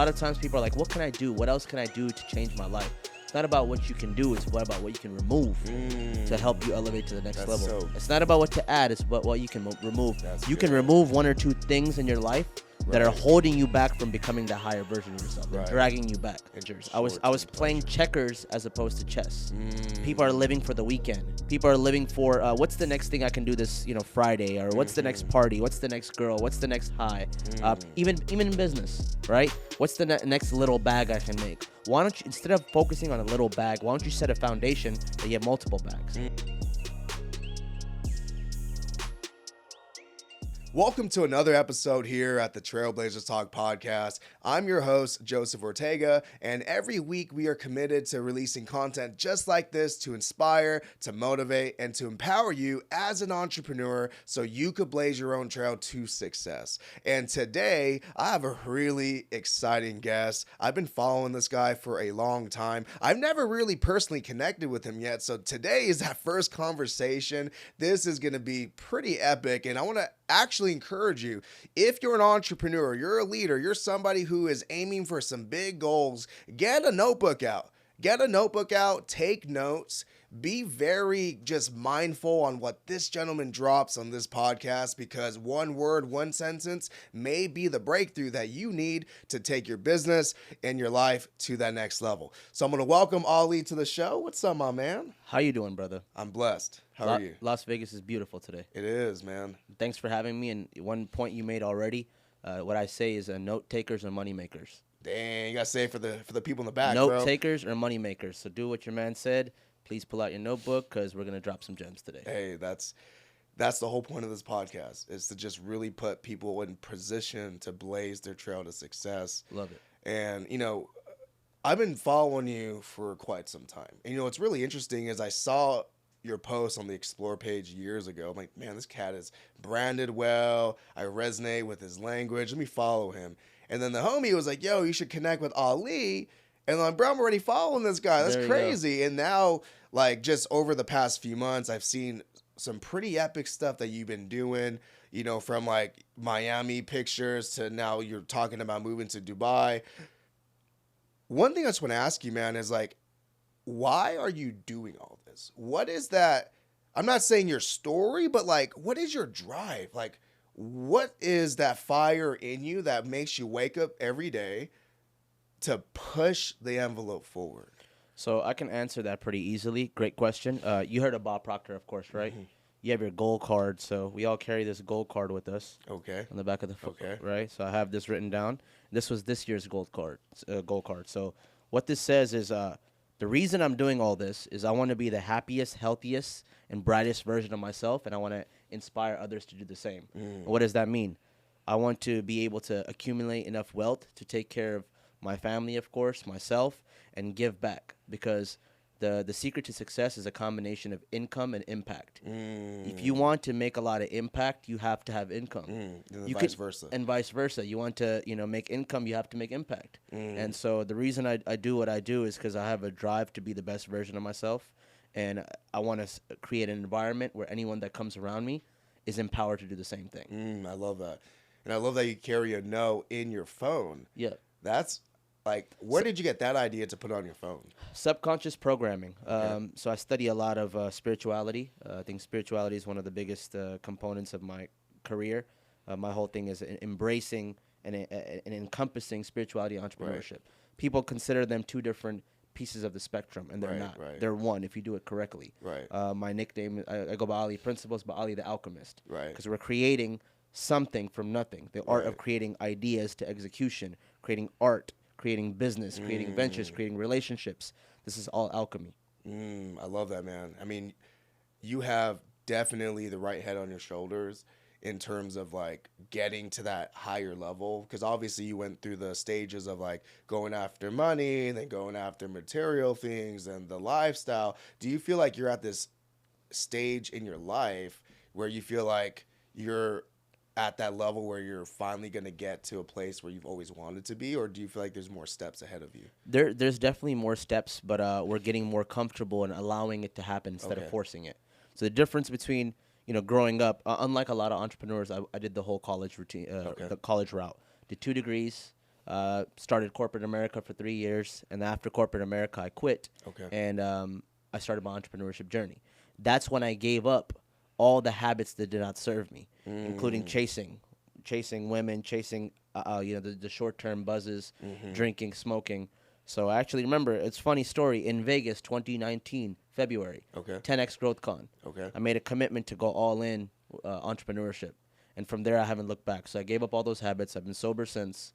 A lot of times people are like, what can I do? What else can I do to change my life? It's not about what you can do. It's about what you can remove to help you elevate to the next level. It's not about what to add. It's about what you can remove. You can remove one or two things in your life that are holding you back from becoming the higher version of yourself, dragging you back. I was playing checkers as opposed to chess. People are living for the weekend. People are living for what's the next thing I can do this Friday, or what's the next party, what's the next girl, what's the next high. Even in business, right? What's the next little bag I can make? Why don't you, instead of focusing on a little bag, why don't you set a foundation that you have multiple bags? Welcome to another episode here at the Trailblazers Talk podcast. I'm your host, Joseph Ortega, and every week we are committed to releasing content just like this to inspire, to motivate, and to empower you as an entrepreneur so you could blaze your own trail to success. And today, I have a really exciting guest. I've been following this guy for a long time. I've never really personally connected with him yet, so today is that first conversation. This is going to be pretty epic, and I want to actually encourage you, if you're an entrepreneur, you're a leader, you're somebody who is aiming for some big goals, get a notebook out. Take notes. Be very just mindful on what this gentleman drops on this podcast, because one word, one sentence may be the breakthrough that you need to take your business and your life to that next level. So I'm going to welcome Ali to the show. What's up, my man? How you doing, brother? I'm blessed. How are you? Las Vegas is beautiful today. It is, man. Thanks for having me. And one point you made already, what I say is note takers or money makers. Dang, you got to say it for the people in the back, Note takers or money makers. So do what your man said. Please pull out your notebook, because we're going to drop some gems today. Hey, that's the whole point of this podcast, is to just really put people in position to blaze their trail to success. Love it. And, I've been following you for quite some time. And, what's really interesting is I saw your post on the Explore page years ago. I'm like, man, this cat is branded well. I resonate with his language. Let me follow him. And then the homie was like, yo, you should connect with Ali. And I'm like, bro, I'm already following this guy. That's crazy. And now, just over the past few months, I've seen some pretty epic stuff that you've been doing, from Miami pictures to now you're talking about moving to Dubai. One thing I just want to ask you, man, is why are you doing all this? What is that? I'm not saying your story, but what is your drive? What is that fire in you that makes you wake up every day to push the envelope forward? So I can answer that pretty easily. Great question. You heard of Bob Proctor, of course, right? Mm-hmm. You have your gold card. So we all carry this gold card with us. Okay. On the back of the foot, right? So I have this written down. This was this year's gold card. So what this says is the reason I'm doing all this is I want to be the happiest, healthiest, and brightest version of myself, and I want to inspire others to do the same. What does that mean? I want to be able to accumulate enough wealth to take care of my family, of course, myself, and give back, because the secret to success is a combination of income and impact. If you want to make a lot of impact, you have to have income. And vice versa. And vice versa. You want to make income, you have to make impact. And so the reason I do what I do is because I have a drive to be the best version of myself, and I want to create an environment where anyone that comes around me is empowered to do the same thing. I love that. And I love that you carry a note in your phone. Yeah. That's where did you get that idea to put on your phone? Subconscious programming. So I study a lot of spirituality. I think spirituality is one of the biggest components of my career. My whole thing is embracing and encompassing spirituality and entrepreneurship. Right. People consider them two different pieces of the spectrum, and they're not. Right. They're one if you do it correctly. Right. My nickname, I go by Ali Principles, but Ali the Alchemist. Right. Because we're creating something from nothing. The art of creating ideas to execution, creating art, creating business, creating ventures, creating relationships. This is all alchemy. I love that, man. I mean, you have definitely the right head on your shoulders in terms of getting to that higher level, because obviously you went through the stages of going after money and then going after material things and the lifestyle. Do you feel like you're at this stage in your life where you feel like you're at that level where you're finally going to get to a place where you've always wanted to be, or do you feel like there's more steps ahead of you? There's definitely more steps, but we're getting more comfortable and allowing it to happen instead of forcing it. So the difference between growing up, unlike a lot of entrepreneurs, I did the whole college routine, the college route. Did 2 degrees, Started corporate America for 3 years, and after corporate America, I quit. Okay. And I started my entrepreneurship journey. That's when I gave up all the habits that did not serve me, including chasing women, chasing the short-term buzzes, drinking, smoking. So I actually remember, it's a funny story, in Vegas 2019 February, 10x Growth Con. I made a commitment to go all in entrepreneurship, and from there I haven't looked back. So I gave up all those habits. I've been sober since.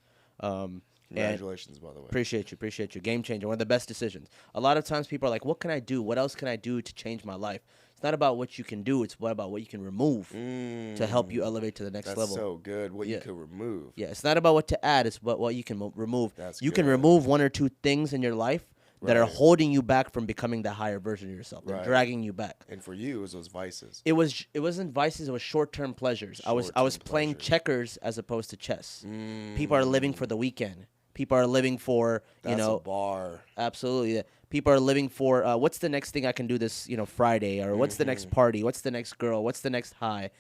Congratulations, by the way. Appreciate you. Game changer. One of the best decisions. A lot of times people are like, what can I do? What else can I do to change my life? It's not about what you can do. It's about what you can remove to help you elevate to the next level. That's so good. What you can remove. Yeah, it's not about what to add. It's about what you can remove. You can remove 1 or 2 things in your life that are holding you back from becoming the higher version of yourself. They're dragging you back. And for you, it was those vices. It wasn't vices. It was short-term pleasures. I was playing checkers as opposed to chess. People are living for the weekend. People are living for, That's a bar. Absolutely. People are living for, what's the next thing I can do this, Friday? Or what's the next party? What's the next girl? What's the next high?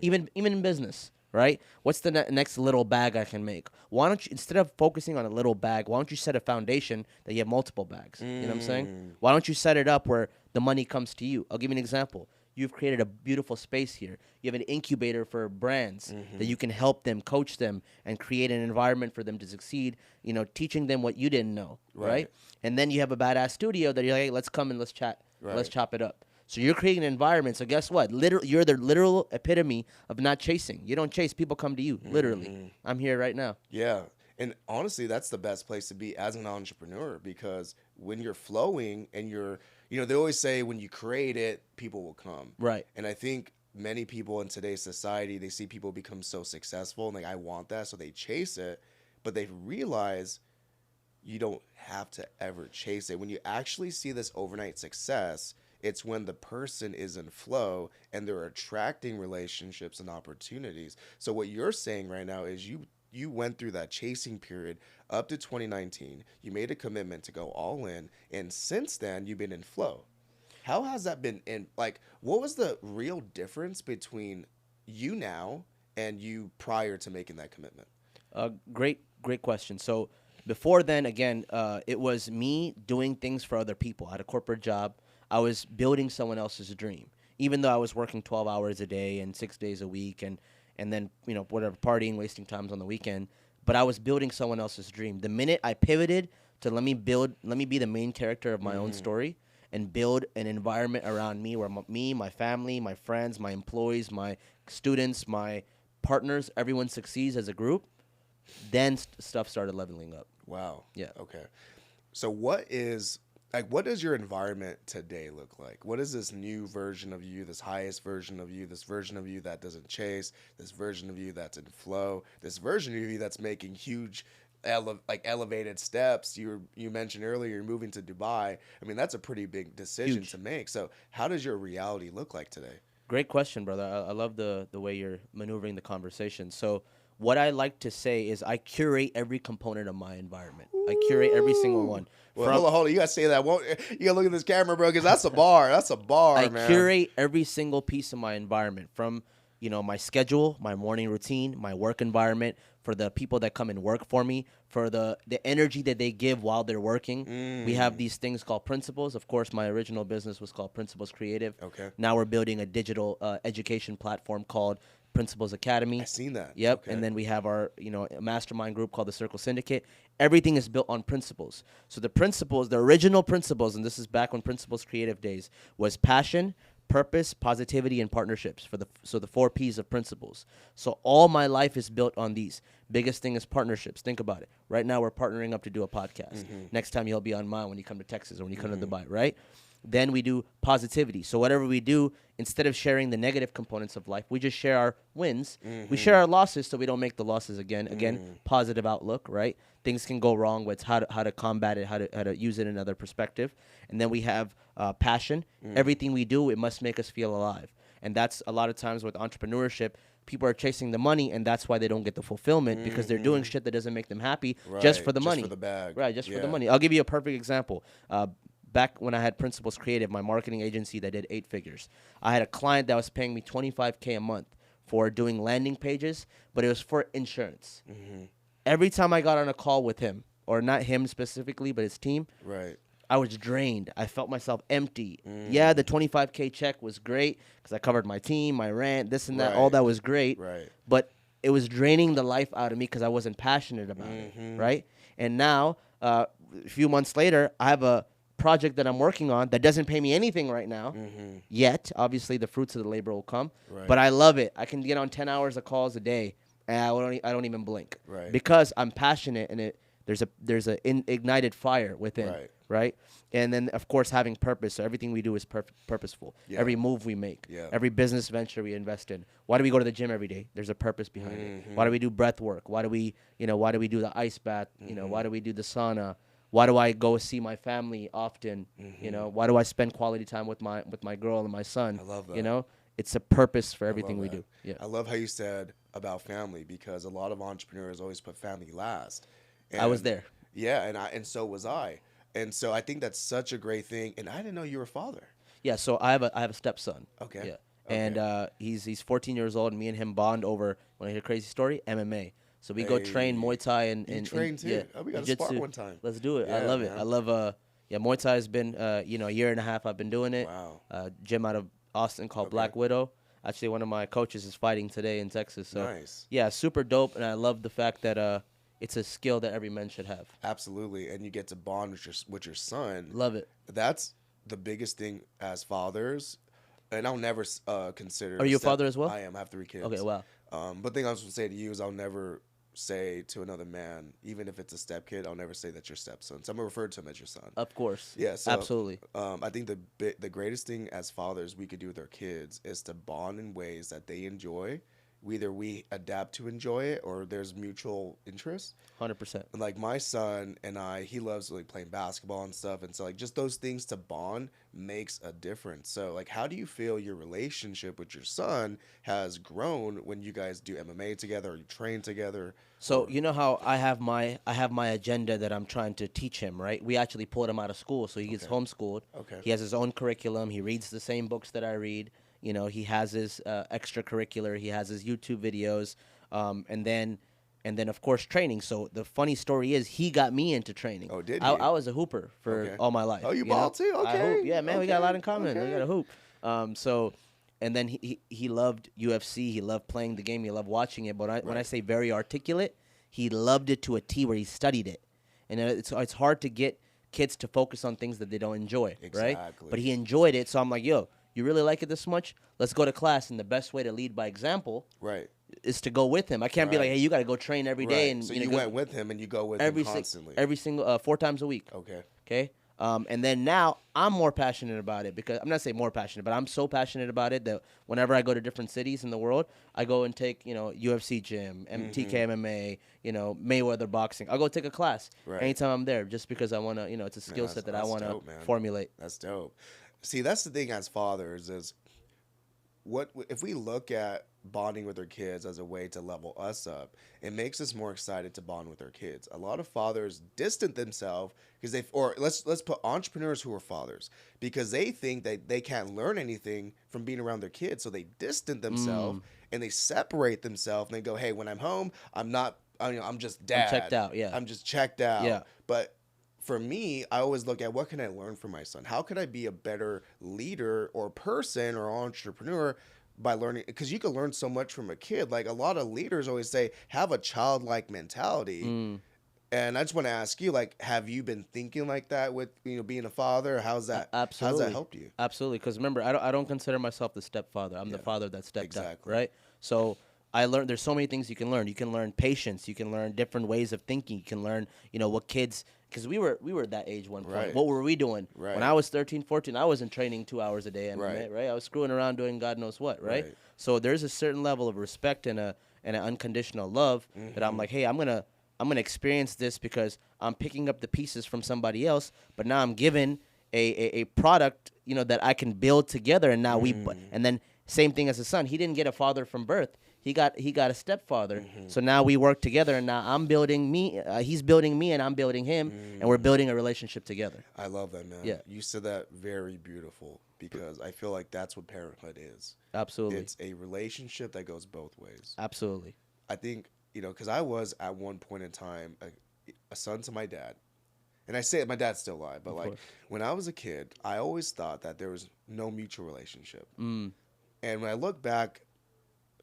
Even in business, right? What's the next little bag I can make? Why don't you, instead of focusing on a little bag, why don't you set a foundation that you have multiple bags? You know what I'm saying? Why don't you set it up where the money comes to you? I'll give you an example. You've created a beautiful space here. You have an incubator for brands that you can help them, coach them, and create an environment for them to succeed, teaching them what you didn't know, right? And then you have a badass studio that you're like, hey, let's come and let's chat. Let's chop it up. So you're creating an environment. So guess what? You're the literal epitome of not chasing. You don't chase. People come to you, literally. I'm here right now. Yeah. And honestly, that's the best place to be as an entrepreneur, because when you're flowing and they always say when you create it, people will come. Right. And I think many people in today's society, they see people become so successful and I want that. So they chase it, but they realize you don't have to ever chase it. When you actually see this overnight success, it's when the person is in flow and they're attracting relationships and opportunities. So what you're saying right now is you went through that chasing period up to 2019. You made a commitment to go all in. And since then, you've been in flow. How has that been what was the real difference between you now and you prior to making that commitment? Great question. So before then, again, it was me doing things for other people. I had a corporate job. I was building someone else's dream, even though I was working 12 hours a day and 6 days a week and then, whatever, partying, wasting times on the weekend. But I was building someone else's dream. The minute I pivoted to let me be the main character of my own story and build an environment around me where my family, my friends, my employees, my students, my partners, everyone succeeds as a group, then stuff started leveling up. Wow. Yeah. Okay. So what does your environment today look like? What is this new version of you, this highest version of you, this version of you that doesn't chase, this version of you that's in flow, this version of you that's making huge elevated steps? You mentioned earlier you're moving to Dubai. I mean, that's a pretty big decision to make. So how does your reality look like today? Great question, brother. I love the way you're maneuvering the conversation. So what I like to say is I curate every component of my environment. I curate every single one. Well, hold on. You got to say that. You got to look at this camera, bro, because that's a bar. That's a bar, man. I curate every single piece of my environment, from my schedule, my morning routine, my work environment, for the people that come and work for me, for the energy that they give while they're working. We have these things called principles. Of course, my original business was called Principles Creative. Okay. Now we're building a digital education platform called Principles Academy. I've seen that. Yep. Okay. And then we have our, mastermind group called the Circle Syndicate. Everything is built on principles. So the principles, the original principles, and this is back when Principles Creative days, was passion, purpose, positivity, and partnerships. So the 4 P's of principles. So all my life is built on these. Biggest thing is partnerships. Think about it. Right now we're partnering up to do a podcast. Next time you'll be on mine when you come to Texas or when you come to Dubai, right? Then we do positivity. So whatever we do, instead of sharing the negative components of life, we just share our wins. We share our losses so we don't make the losses again. Again, positive outlook, right? Things can go wrong, but it's how to combat it, how to use it in another perspective. And then we have passion. Everything we do, it must make us feel alive. And that's a lot of times with entrepreneurship, people are chasing the money, and that's why they don't get the fulfillment, because they're doing shit that doesn't make them happy just for the money. Just for the bag. Right, just for the money. I'll give you a perfect example. Back when I had Principles Creative, my marketing agency that did 8 figures, I had a client that was paying me $25K a month for doing landing pages, but it was for insurance. every time I got on a call with him, or not him specifically, but his team, right, I was drained. I felt myself empty. Yeah, the $25K check was great because I covered my team, my rent, this and that. All that was great. Right. But it was draining the life out of me because I wasn't passionate about it, right? And now, a few months later, I have a project that I'm working on that doesn't pay me anything right now yet. Obviously, the fruits of the labor will come. Right. But I love it. I can get on 10 hours of calls a day, and I don't even blink because I'm passionate, and there's a ignited fire within. Right? And then, of course, having purpose. So everything we do is purposeful. Yeah. Every move we make, every business venture we invest in. Why do we go to the gym every day? There's a purpose behind it. Why do we do breath work? Why do we do the ice bath? Why do we do the sauna? Why do I go see my family often? Why do I spend quality time with my girl and my son? I love that. It's a purpose for everything we do. Yeah. I love how you said about family, because a lot of entrepreneurs always put family last. And I was there. Yeah, and so was I. And so I think that's such a great thing. And I didn't know you were a father. Yeah, so I have a stepson. Okay. Yeah. Okay. And he's 14 years old, and me and him bond over, when I hear a crazy story, MMA. So we go train Muay Thai and train too. Yeah, we got to spar one time. Let's do it. Yeah, I love it. I love Muay Thai has been a year and a half I've been doing it. Wow. Gym out of Austin called Black Widow. Actually, one of my coaches is fighting today in Texas. So nice. Yeah, super dope, and I love the fact that it's a skill that every man should have. Absolutely, and you get to bond with your son. Love it. That's the biggest thing as fathers, and I'll never consider. Are you a father as well? I am. I have 3 kids. Okay, wow. But the thing I was going to say to you is I'll never say to another man, even if it's a step kid, I'll never say that's your stepson. So I'm going to refer to him as your son. Of course. Yeah, so, absolutely. I think the greatest thing as fathers we could do with our kids is to bond in ways that they enjoy. Either we adapt to enjoy it, or there's mutual interest. 100%. Like my son and he loves like playing basketball and stuff, and so like just those things to bond makes a difference. So like, how do you feel your relationship with your son has grown when you guys do MMA together, or you train together? So you know how I have my agenda that I'm trying to teach him, right? We actually pulled him out of school, so he gets homeschooled. Okay. He has his own curriculum. He reads the same books that I read. He has his extracurricular. He has his YouTube videos, and then of course training. So the funny story is he got me into training. Oh, did I was a hooper for all my life. Oh, you ball too? Okay. I hoop. Yeah, man, we got a lot in common. We got a hoop. And then he loved UFC. He loved playing the game. He loved watching it. But when I say very articulate, he loved it to a T where he studied it. And it's hard to get kids to focus on things that they don't enjoy, right? But he enjoyed it. So I'm like, yo, you really like it this much? Let's go to class. And the best way to lead by example is to go with him. I can't be like, hey, you got to go train every day. And so you went with him, and you go with him constantly. Every single 4 times a week. Okay. And then now I'm more passionate about it, because I'm not saying more passionate, but I'm so passionate about it that whenever I go to different cities in the world, I go and take, UFC gym, TK MMA, Mayweather boxing. I'll go take a class anytime I'm there, just because I want to, it's a skill set that I want to formulate. That's dope. See, that's the thing as fathers is if we look at bonding with our kids as a way to level us up, it makes us more excited to bond with our kids. A lot of fathers distance themselves because let's put entrepreneurs who are fathers, because they think that they can't learn anything from being around their kids, so they distance themselves and they separate themselves, and they go, hey, when I'm home, I'm just dad. I'm checked out. Yeah, I'm just checked out. Yeah, but for me, I always look at what can I learn from my son? How could I be a better leader or person or entrepreneur by learning? Because you can learn so much from a kid. Like a lot of leaders always say, have a childlike mentality. And I just want to ask you, like, have you been thinking like that with being a father? How's that? Absolutely. How's that helped you? Absolutely. Because remember, I don't consider myself the stepfather. I'm the father that stepped up. Right. So I learned there's so many things you can learn. You can learn patience. You can learn different ways of thinking. You can learn, what kids. Because we were that age one point. Right. What were we doing? Right. When I was 13, 14, I wasn't training 2 hours a day MMA, right? I was screwing around doing God knows what, right? So there's a certain level of respect and an unconditional love that I'm like, hey, I'm gonna experience this because I'm picking up the pieces from somebody else, but now I'm given a product, that I can build together, and now and then same thing as a son. He didn't get a father from birth. He got a stepfather. So now we work together, and now I'm building me. He's building me, and I'm building him, and we're building a relationship together. I love that, man. Yeah. You said that very beautiful, because I feel like that's what parenthood is. Absolutely. It's a relationship that goes both ways. Absolutely. I think, because I was at one point in time a son to my dad. And I say it, my dad's still alive, but like when I was a kid, I always thought that there was no mutual relationship. And when I look back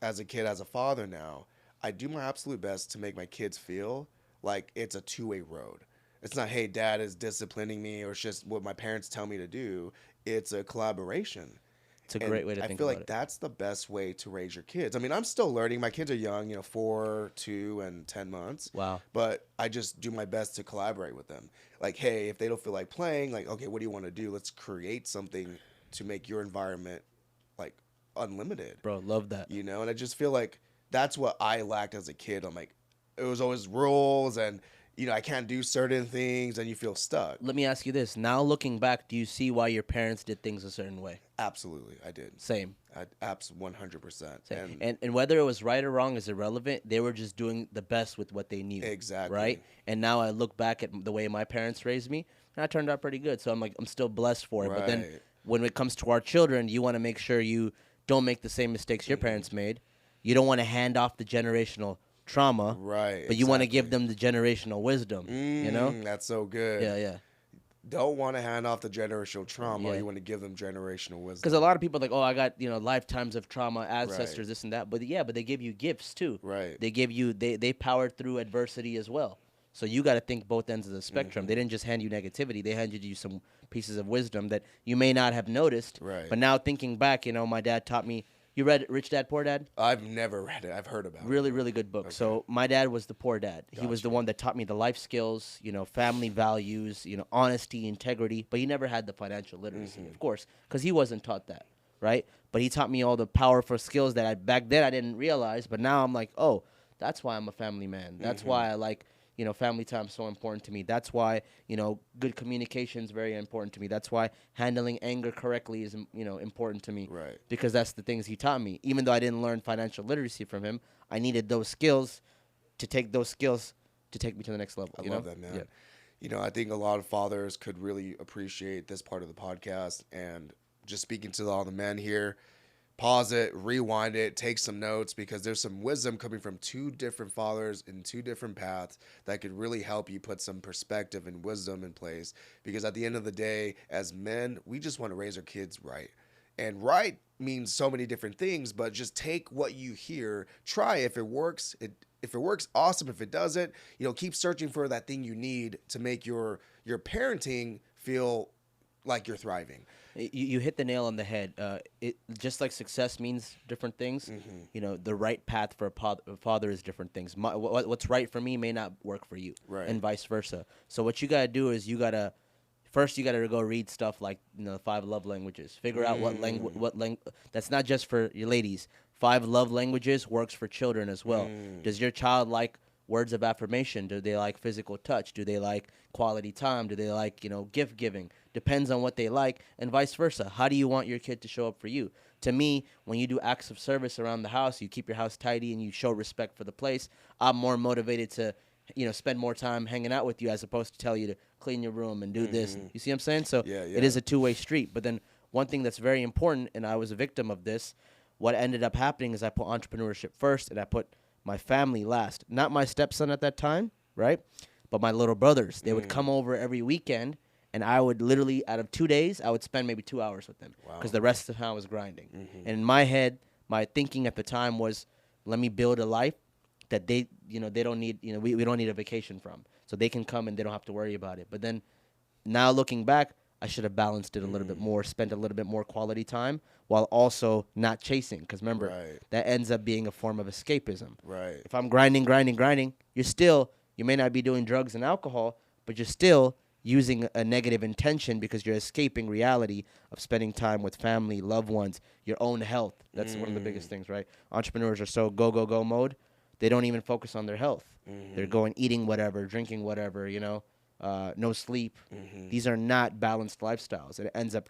as a kid, as a father now, I do my absolute best to make my kids feel like it's a two-way road. It's not, hey, dad is disciplining me, or it's just what my parents tell me to do. It's a collaboration. It's a great way to think about it. I feel like that's the best way to raise your kids. I mean, I'm still learning. My kids are young, 4, 2, and 10 months. Wow. But I just do my best to collaborate with them. Like, hey, if they don't feel like playing, like, okay, what do you want to do? Let's create something to make your environment, like, unlimited. Bro, love that. And I just feel like that's what I lacked as a kid. I'm like, it was always rules and, I can't do certain things and you feel stuck. Let me ask you this. Now looking back, do you see why your parents did things a certain way? Absolutely, I did. Same. 100%. And whether it was right or wrong is irrelevant. They were just doing the best with what they knew. Exactly. Right? And now I look back at the way my parents raised me, and I turned out pretty good. So I'm still blessed for it. Right. But then when it comes to our children, you want to make sure you don't make the same mistakes your parents made. You don't want to hand off the generational trauma, right? But you want to give them the generational wisdom. That's so good. Yeah. Don't want to hand off the generational trauma. You want to give them generational wisdom. Because a lot of people are like, oh, I got lifetimes of trauma, ancestors, this and that. But they give you gifts too. Right. They give you they powered through adversity as well. So you got to think both ends of the spectrum. They didn't just hand you negativity. They handed you some pieces of wisdom that you may not have noticed. Right. But now thinking back, my dad taught me. You read Rich Dad, Poor Dad? I've never read it. I've heard about it. Really, really good book. Okay. So my dad was the poor dad. Gotcha. He was the one that taught me the life skills, family values, honesty, integrity. But he never had the financial literacy, of course, because he wasn't taught that, right? But he taught me all the powerful skills that back then I didn't realize. But now I'm like, oh, that's why I'm a family man. That's why I like, family time is so important to me. That's why, good communication is very important to me. That's why handling anger correctly is, important to me. Right. Because that's the things he taught me. Even though I didn't learn financial literacy from him, I needed those skills to take me to the next level. I love that, man. Yeah. I think a lot of fathers could really appreciate this part of the podcast. And just speaking to all the men here, pause it, rewind it, take some notes, because there's some wisdom coming from two different fathers in two different paths that could really help you put some perspective and wisdom in place. Because at the end of the day, as men, we just want to raise our kids right. And right means so many different things, but just take what you hear, try. If it works, if it works, awesome. If it doesn't, keep searching for that thing you need to make your parenting feel like you're thriving. You hit the nail on the head. It just like success means different things. The right path for a father is different things. What's right for me may not work for you, right? And vice versa. So what you gotta do is you gotta go read stuff like 5 love languages. Figure out what language. That's not just for your ladies. 5 love languages works for children as well. Does your child like words of affirmation? Do they like physical touch? Do they like quality time? Do they like, gift giving? Depends on what they like, and vice versa. How do you want your kid to show up for you? To me, when you do acts of service around the house, you keep your house tidy and you show respect for the place, I'm more motivated to, spend more time hanging out with you as opposed to tell you to clean your room and do this. You see what I'm saying? So It is a two-way street. But then one thing that's very important, and I was a victim of this, what ended up happening is I put entrepreneurship first and I put my family last. Not my stepson at that time, right? But my little brothers. They would come over every weekend, and I would literally, out of 2 days, I would spend maybe 2 hours with them. Because the rest of the time I was grinding. And in my head, my thinking at the time was, let me build a life that they don't need, we don't need a vacation from. So they can come and they don't have to worry about it. But then now looking back, I should have balanced it a little bit more, spent a little bit more quality time while also not chasing. Because remember, that ends up being a form of escapism. Right. If I'm grinding, you may not be doing drugs and alcohol, but you're still using a negative intention because you're escaping reality of spending time with family, loved ones, your own health. That's one of the biggest things, right? Entrepreneurs are so go mode, they don't even focus on their health. They're going eating whatever, drinking whatever, no sleep. These are not balanced lifestyles. It ends up,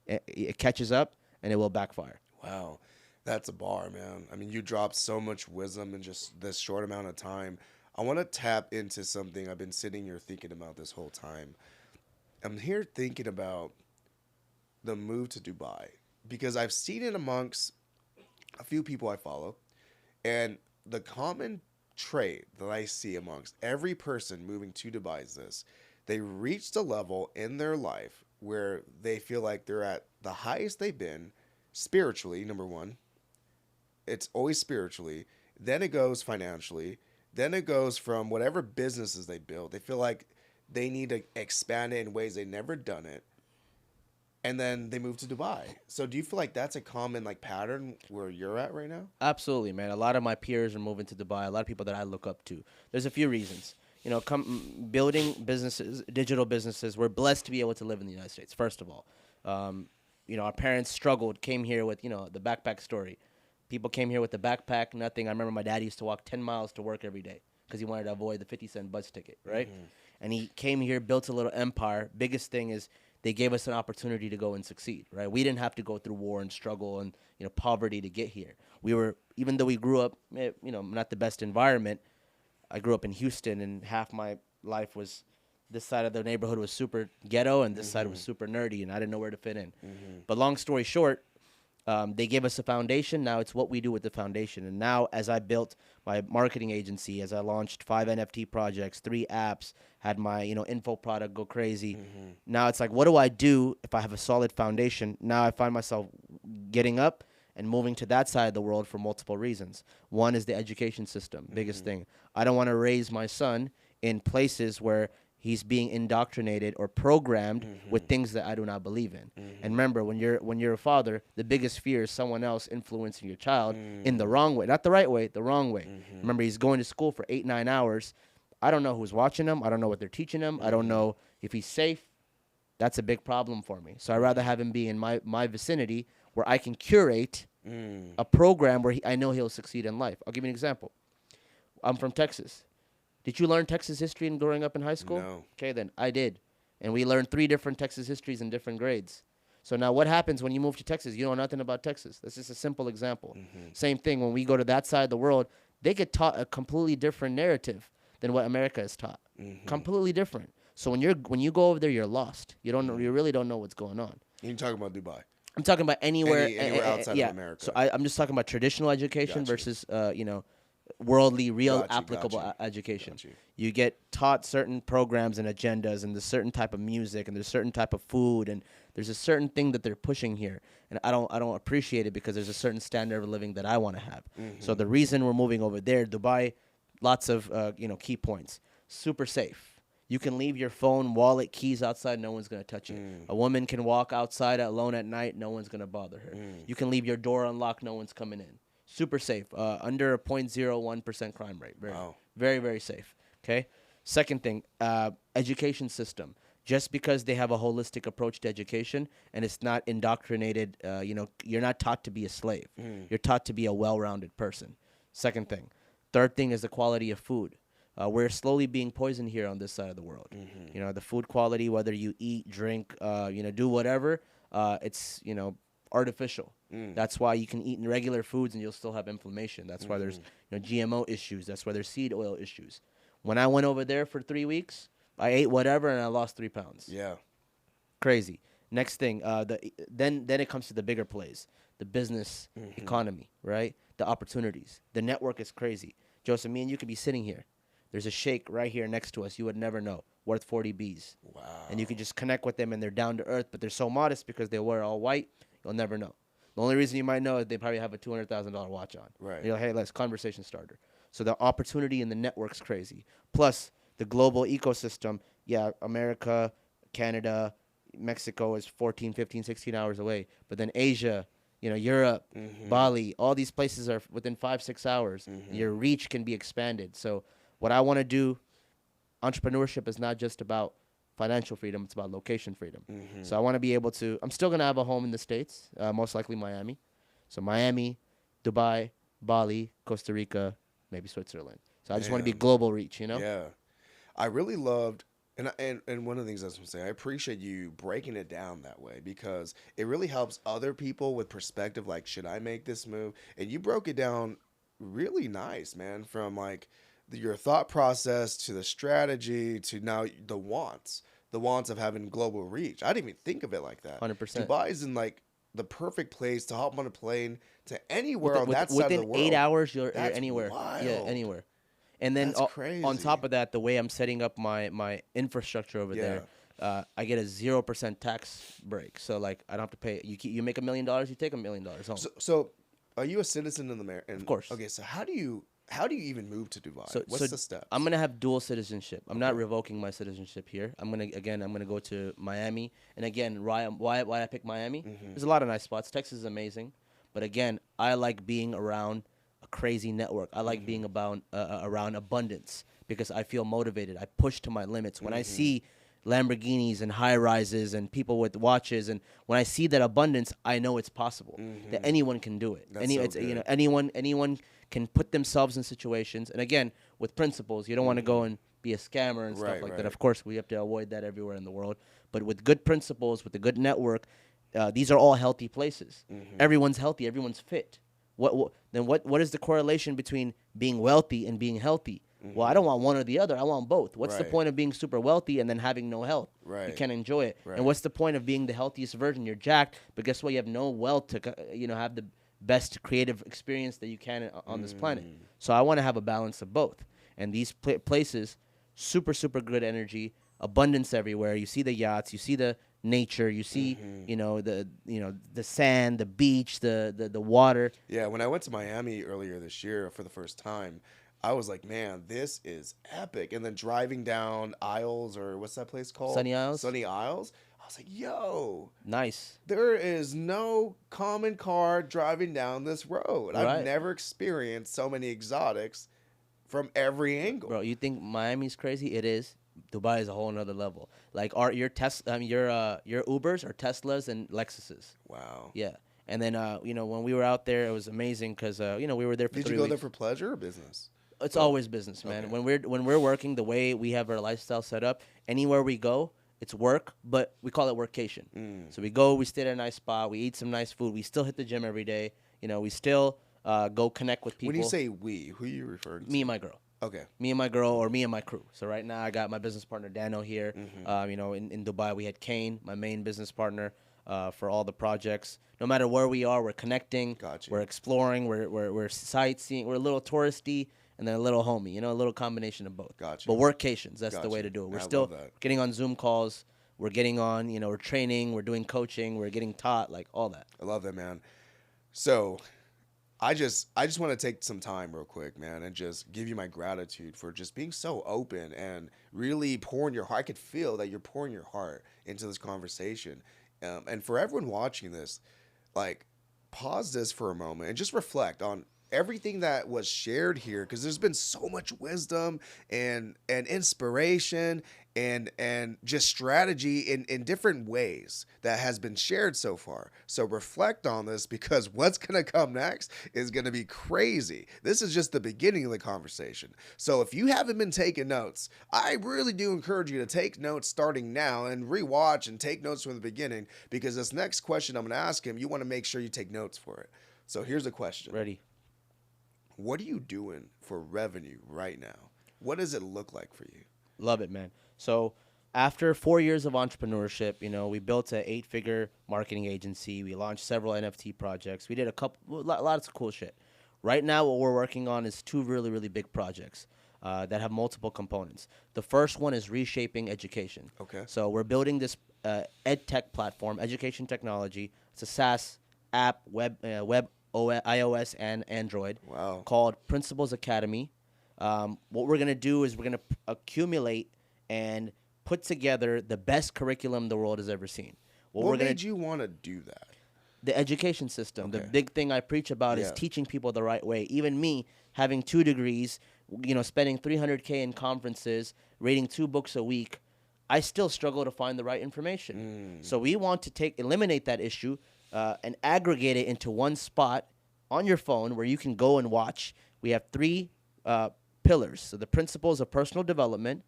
it catches up, and it will backfire. Wow. That's a bar, man. I mean, you dropped so much wisdom in just this short amount of time. I want to tap into something I've been sitting here thinking about this whole time. I'm here thinking about the move to Dubai because I've seen it amongst a few people I follow, and the common trait that I see amongst every person moving to Dubai is this. They reached a level in their life where they feel like they're at the highest they've been spiritually, number one. It's always spiritually. Then it goes financially. Then it goes from whatever businesses they build. They feel like they need to expand it in ways they've never done it. And then they move to Dubai. So do you feel like that's a common like pattern where you're at right now? Absolutely, man. A lot of my peers are moving to Dubai. A lot of people that I look up to. There's a few reasons. You know, building businesses, digital businesses. We're blessed to be able to live in the United States, first of all. You know, our parents struggled, came here with, you know, the backpack story. People came here with the backpack, nothing. I remember my dad used to walk 10 miles to work every day because he wanted to avoid the 50-cent bus ticket, right? Mm-hmm. And he came here, built a little empire. Biggest thing is they gave us an opportunity to go and succeed, right? We didn't have to go through war and struggle and, you know, poverty to get here. We were, even though we grew up, you know, not the best environment. I grew up in Houston, and half my life was, this side of the neighborhood was super ghetto, and this side was super nerdy, and I didn't know where to fit in. But long story short, they gave us a foundation. Now it's what we do with the foundation. And now as I built my marketing agency, as I launched 5 NFT projects, 3 apps, had my, you know, info product go crazy. Now it's like, what do I do if I have a solid foundation? Now I find myself getting up and moving to that side of the world for multiple reasons. One is the education system, biggest thing. I don't want to raise my son in places where he's being indoctrinated or programmed with things that I do not believe in. And remember, when you're a father, the biggest fear is someone else influencing your child in the wrong way. Not the right way, the wrong way. Remember, he's going to school for 8-9 hours. I don't know who's watching him. I don't know what they're teaching him. I don't know if he's safe. That's a big problem for me. So I'd rather have him be in my vicinity where I can curate a program where I know he'll succeed in life. I'll give you an example. I'm from Texas. Did you learn Texas history in growing up in high school? No. Okay, then. I did. And we learned 3 different Texas histories in different grades. So now what happens when you move to Texas? You know nothing about Texas. That's just a simple example. Same thing when we go to that side of the world, they get taught a completely different narrative than what America is taught. Completely different. So when you go over there, you're lost. You don't know. You really don't know what's going on. You're talking about Dubai. I'm talking about anywhere outside of America. So I'm just talking about traditional education versus you know, worldly, real, applicable education. You get taught certain programs and agendas, and there's certain type of music, and there's certain type of food, and there's a certain thing that they're pushing here, and I don't appreciate it because there's a certain standard of living that I want to have. So the reason we're moving over there, Dubai, lots of you know, key points. Super safe. You can leave your phone, wallet, keys outside. No one's going to touch it. A woman can walk outside alone at night. No one's going to bother her. You can leave your door unlocked. No one's coming in. Super safe. Under a 0.01% crime rate. Very, very safe. Okay. Second thing, education system. Just because they have a holistic approach to education and it's not indoctrinated, you know, you're not taught to be a slave. You're taught to be a well-rounded person. Second thing. Third thing is the quality of food. We're slowly being poisoned here on this side of the world. You know, the food quality, whether you eat, drink, you know, do whatever, it's, you know, artificial. That's why you can eat regular foods and you'll still have inflammation. That's why there's, you know, GMO issues. That's why there's seed oil issues. When I went over there for 3 weeks, I ate whatever and I lost 3 pounds. Yeah. Crazy. Next thing, then it comes to the bigger plays, the business economy, right? The opportunities. The network is crazy. Joseph, me and you could be sitting here. There's a sheikh right here next to us. You would never know. Worth 40 Bs. Wow. And you can just connect with them, and they're down to earth, but they're so modest because they wear all white. You'll never know. The only reason you might know is they probably have a $200,000 watch on. Right. And you're like, hey, let's conversation starter. So the opportunity in the network's crazy. Plus the global ecosystem. Yeah, America, Canada, Mexico is 14, 15, 16 hours away. But then Asia, you know, Europe, Bali, all these places are within 5-6 hours. Your reach can be expanded. So what I want to do, entrepreneurship is not just about financial freedom, it's about location freedom. So I want to be able to, I'm still going to have a home in the States, most likely Miami. So Miami, Dubai, Bali, Costa Rica, maybe Switzerland. So I just want to be global reach, you know? Yeah. I really loved, and one of the things I was going to say, I appreciate you breaking it down that way because it really helps other people with perspective, like, should I make this move? And you broke it down really nice, man, from like, your thought process to the strategy to now the wants of having global reach. I didn't even think of it like that. 100%. Dubai is in like the perfect place to hop on a plane to anywhere on that side of the world. Within 8 hours, you're That's anywhere. wild. Yeah, anywhere. And then on top of that, the way I'm setting up my infrastructure over there, I get a 0% tax break. So like I don't have to pay. You make $1 million, you take $1 million home. So are you a citizen in America? Of course. Okay, so how do you even move to Dubai? What's the steps? I'm gonna have dual citizenship. I'm not revoking my citizenship here. I'm gonna go to Miami. And again, why I pick Miami? There's a lot of nice spots. Texas is amazing, but again, I like being around a crazy network. I like being around abundance because I feel motivated. I push to my limits. When I see Lamborghinis and high rises and people with watches, and when I see that abundance, I know it's possible that anyone can do it. Anyone can put themselves in situations, and again, with principles, you don't want to go and be a scammer and stuff like that. Of course, we have to avoid that everywhere in the world. But with good principles, with a good network, these are all healthy places. Everyone's healthy. Everyone's fit. What is the correlation between being wealthy and being healthy? Well, I don't want one or the other. I want both. What's the point of being super wealthy and then having no health? You can't enjoy it. And what's the point of being the healthiest version? You're jacked, but guess what? You have no wealth to have the best creative experience that you can on this planet. So I want to have a balance of both. And these places, super, super good energy, abundance everywhere. You see the yachts, you see the nature, you see the sand, the beach, the water. Yeah, when I went to Miami earlier this year for the first time, I was like, man, this is epic. And then driving down Isles, or what's that place called? Sunny Isles. Sunny Isles. I was like, yo. Nice. There is no common car driving down this road. Right. I've never experienced so many exotics from every angle. Bro, you think Miami's crazy? It is. Dubai is a whole nother level. Like your Ubers are Teslas and Lexuses. Wow. Yeah. And then when we were out there, it was amazing because we were there for 3 weeks. Did you go there for pleasure or business? It's always business, man. Okay. When we're working, the way we have our lifestyle set up, anywhere we go, it's work, but we call it workation. So we go, we stay at a nice spot, we eat some nice food, we still hit the gym every day. We still go connect with people. When you say we, who are you referring to? Me and my girl. Okay. Me and my girl, or me and my crew. So right now I got my business partner Dano here. In Dubai we had Kane, my main business partner, for all the projects. No matter where we are, we're connecting. Gotcha. We're exploring. We're sightseeing. We're a little touristy and then a little homey. A little combination of both. Gotcha. But workations, that's the way to do it. We're still getting on Zoom calls. We're getting on. We're training. We're doing coaching. We're getting taught. Like all that. I love that, man. So I just want to take some time real quick, man, and just give you my gratitude for just being so open and really pouring your heart. I could feel that you're pouring your heart into this conversation. And for everyone watching this, like, pause this for a moment and just reflect on everything that was shared here, because there's been so much wisdom and inspiration and just strategy in different ways that has been shared so far. So reflect on this, because what's going to come next is going to be crazy. This is just the beginning of the conversation. So if you haven't been taking notes, I really do encourage you to take notes starting now and rewatch and take notes from the beginning, because this next question I'm going to ask him, you want to make sure you take notes for it. So here's a question. Ready. What are you doing for revenue right now? What does it look like for you? Love it, man. So after 4 years of entrepreneurship, we built an 8-figure marketing agency. We launched several NFT projects. We did a lot of cool shit. Right now, what we're working on is 2 really, really big projects that have multiple components. The first one is reshaping education. Okay. So we're building this ed tech platform, education technology. It's a SaaS app, web iOS and Android. Wow. Called Principles Academy. What we're going to do is we're going to accumulate and put together the best curriculum the world has ever seen. What made you want to do that? The education system. Okay. The big thing I preach about is teaching people the right way. Even me, having 2 degrees, spending $300K in conferences, reading 2 books a week, I still struggle to find the right information. So we want to eliminate that issue and aggregate it into one spot on your phone where you can go and watch. We have 3 pillars. So the principles of personal development,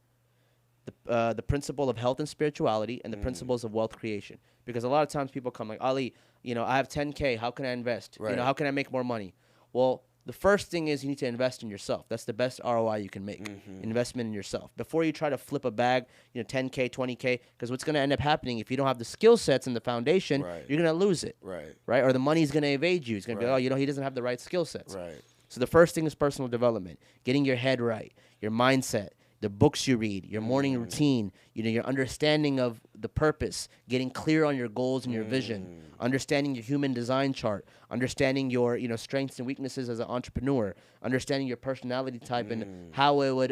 the principle of health and spirituality, and the principles of wealth creation. Because a lot of times people come like, Ali, I have 10K. How can I invest? Right. How can I make more money? Well, the first thing is you need to invest in yourself. That's the best ROI you can make. Investment in yourself. Before you try to flip a bag, 10K, 20K, because what's going to end up happening, if you don't have the skill sets and the foundation, you're going to lose it. Right. Or the money's going to evade you. It's going to be, he doesn't have the right skill sets. Right. So the first thing is personal development, getting your head right, your mindset, the books you read, your morning routine, your understanding of the purpose, getting clear on your goals and your vision, understanding your human design chart, understanding your strengths and weaknesses as an entrepreneur, understanding your personality type and how it would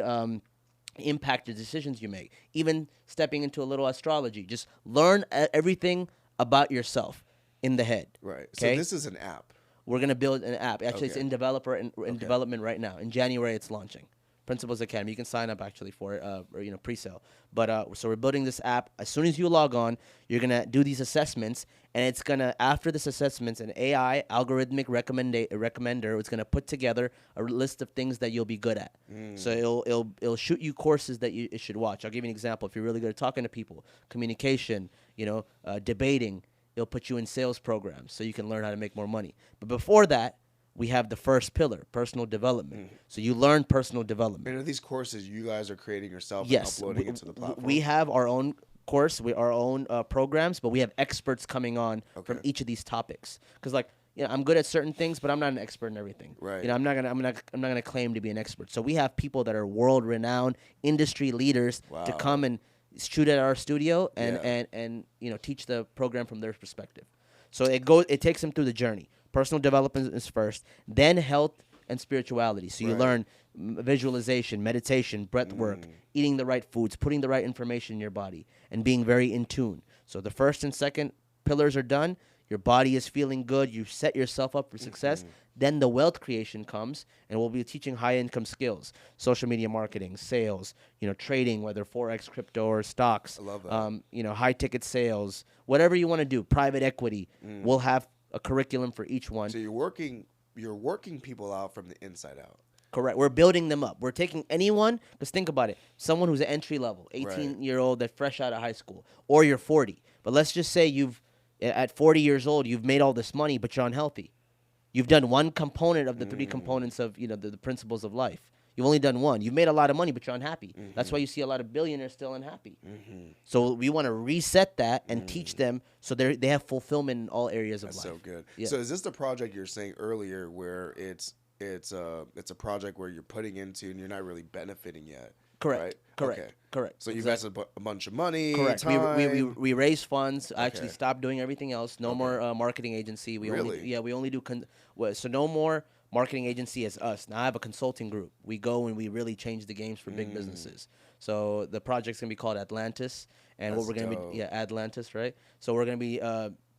impact the decisions you make. Even stepping into a little astrology, just learn everything about yourself in the head. Right. Okay? So this is an app. We're gonna build an app. Actually, it's in development right now. In January, it's launching. Principles Academy. You can sign up actually for it, or pre-sale. But so we're building this app. As soon as you log on, you're gonna do these assessments, and it's gonna, after this assessments, an AI algorithmic recommender. It's gonna put together a list of things that you'll be good at. So it'll shoot you courses that you should watch. I'll give you an example. If you're really good at talking to people, communication, debating, it'll put you in sales programs so you can learn how to make more money. But before that, we have the first pillar, personal development. So you learn personal development. And are these courses you guys are creating yourself and Yes, uploading into the platform? We have our own course, our own programs, but we have experts coming on from each of these topics. Because I'm good at certain things, but I'm not an expert in everything. Right. I'm not gonna claim to be an expert. So we have people that are world renowned industry leaders to come and shoot at our studio and teach the program from their perspective. So it takes them through the journey. Personal development is first, then health and spirituality. So you learn visualization, meditation, breath work, eating the right foods, putting the right information in your body, and being very in tune. So the first and second pillars are done. Your body is feeling good. You set yourself up for success. Then the wealth creation comes, and we'll be teaching high-income skills, social media marketing, sales, trading, whether Forex, crypto, or stocks. I love that. High-ticket sales, whatever you want to do, private equity. We'll have a curriculum for each one. So you're working people out from the inside out. Correct. We're building them up. We're taking anyone, because think about it, someone who's an entry level, 18-year-old that's fresh out of high school, or you're 40. But let's just say at 40 years old, you've made all this money, but you're unhealthy. You've done one component of the three components of the principles of life. You've only done one. You've made a lot of money, but you're unhappy. That's why you see a lot of billionaires still unhappy. So we want to reset that and teach them so they have fulfillment in all areas of life. That's so good. Yeah. So is this the project you're saying earlier where it's a project where you're putting into and you're not really benefiting yet? Correct. Right? Correct. Okay. Correct. So you invested a bunch of money. Correct. Time. We raise funds. I actually stopped doing everything else. No more marketing agency. We only do so no more marketing agency as us. Now I have a consulting group. We go and we really change the games for big businesses. So the project's gonna be called Atlantis, and what we're gonna be Atlantis, right? So we're gonna be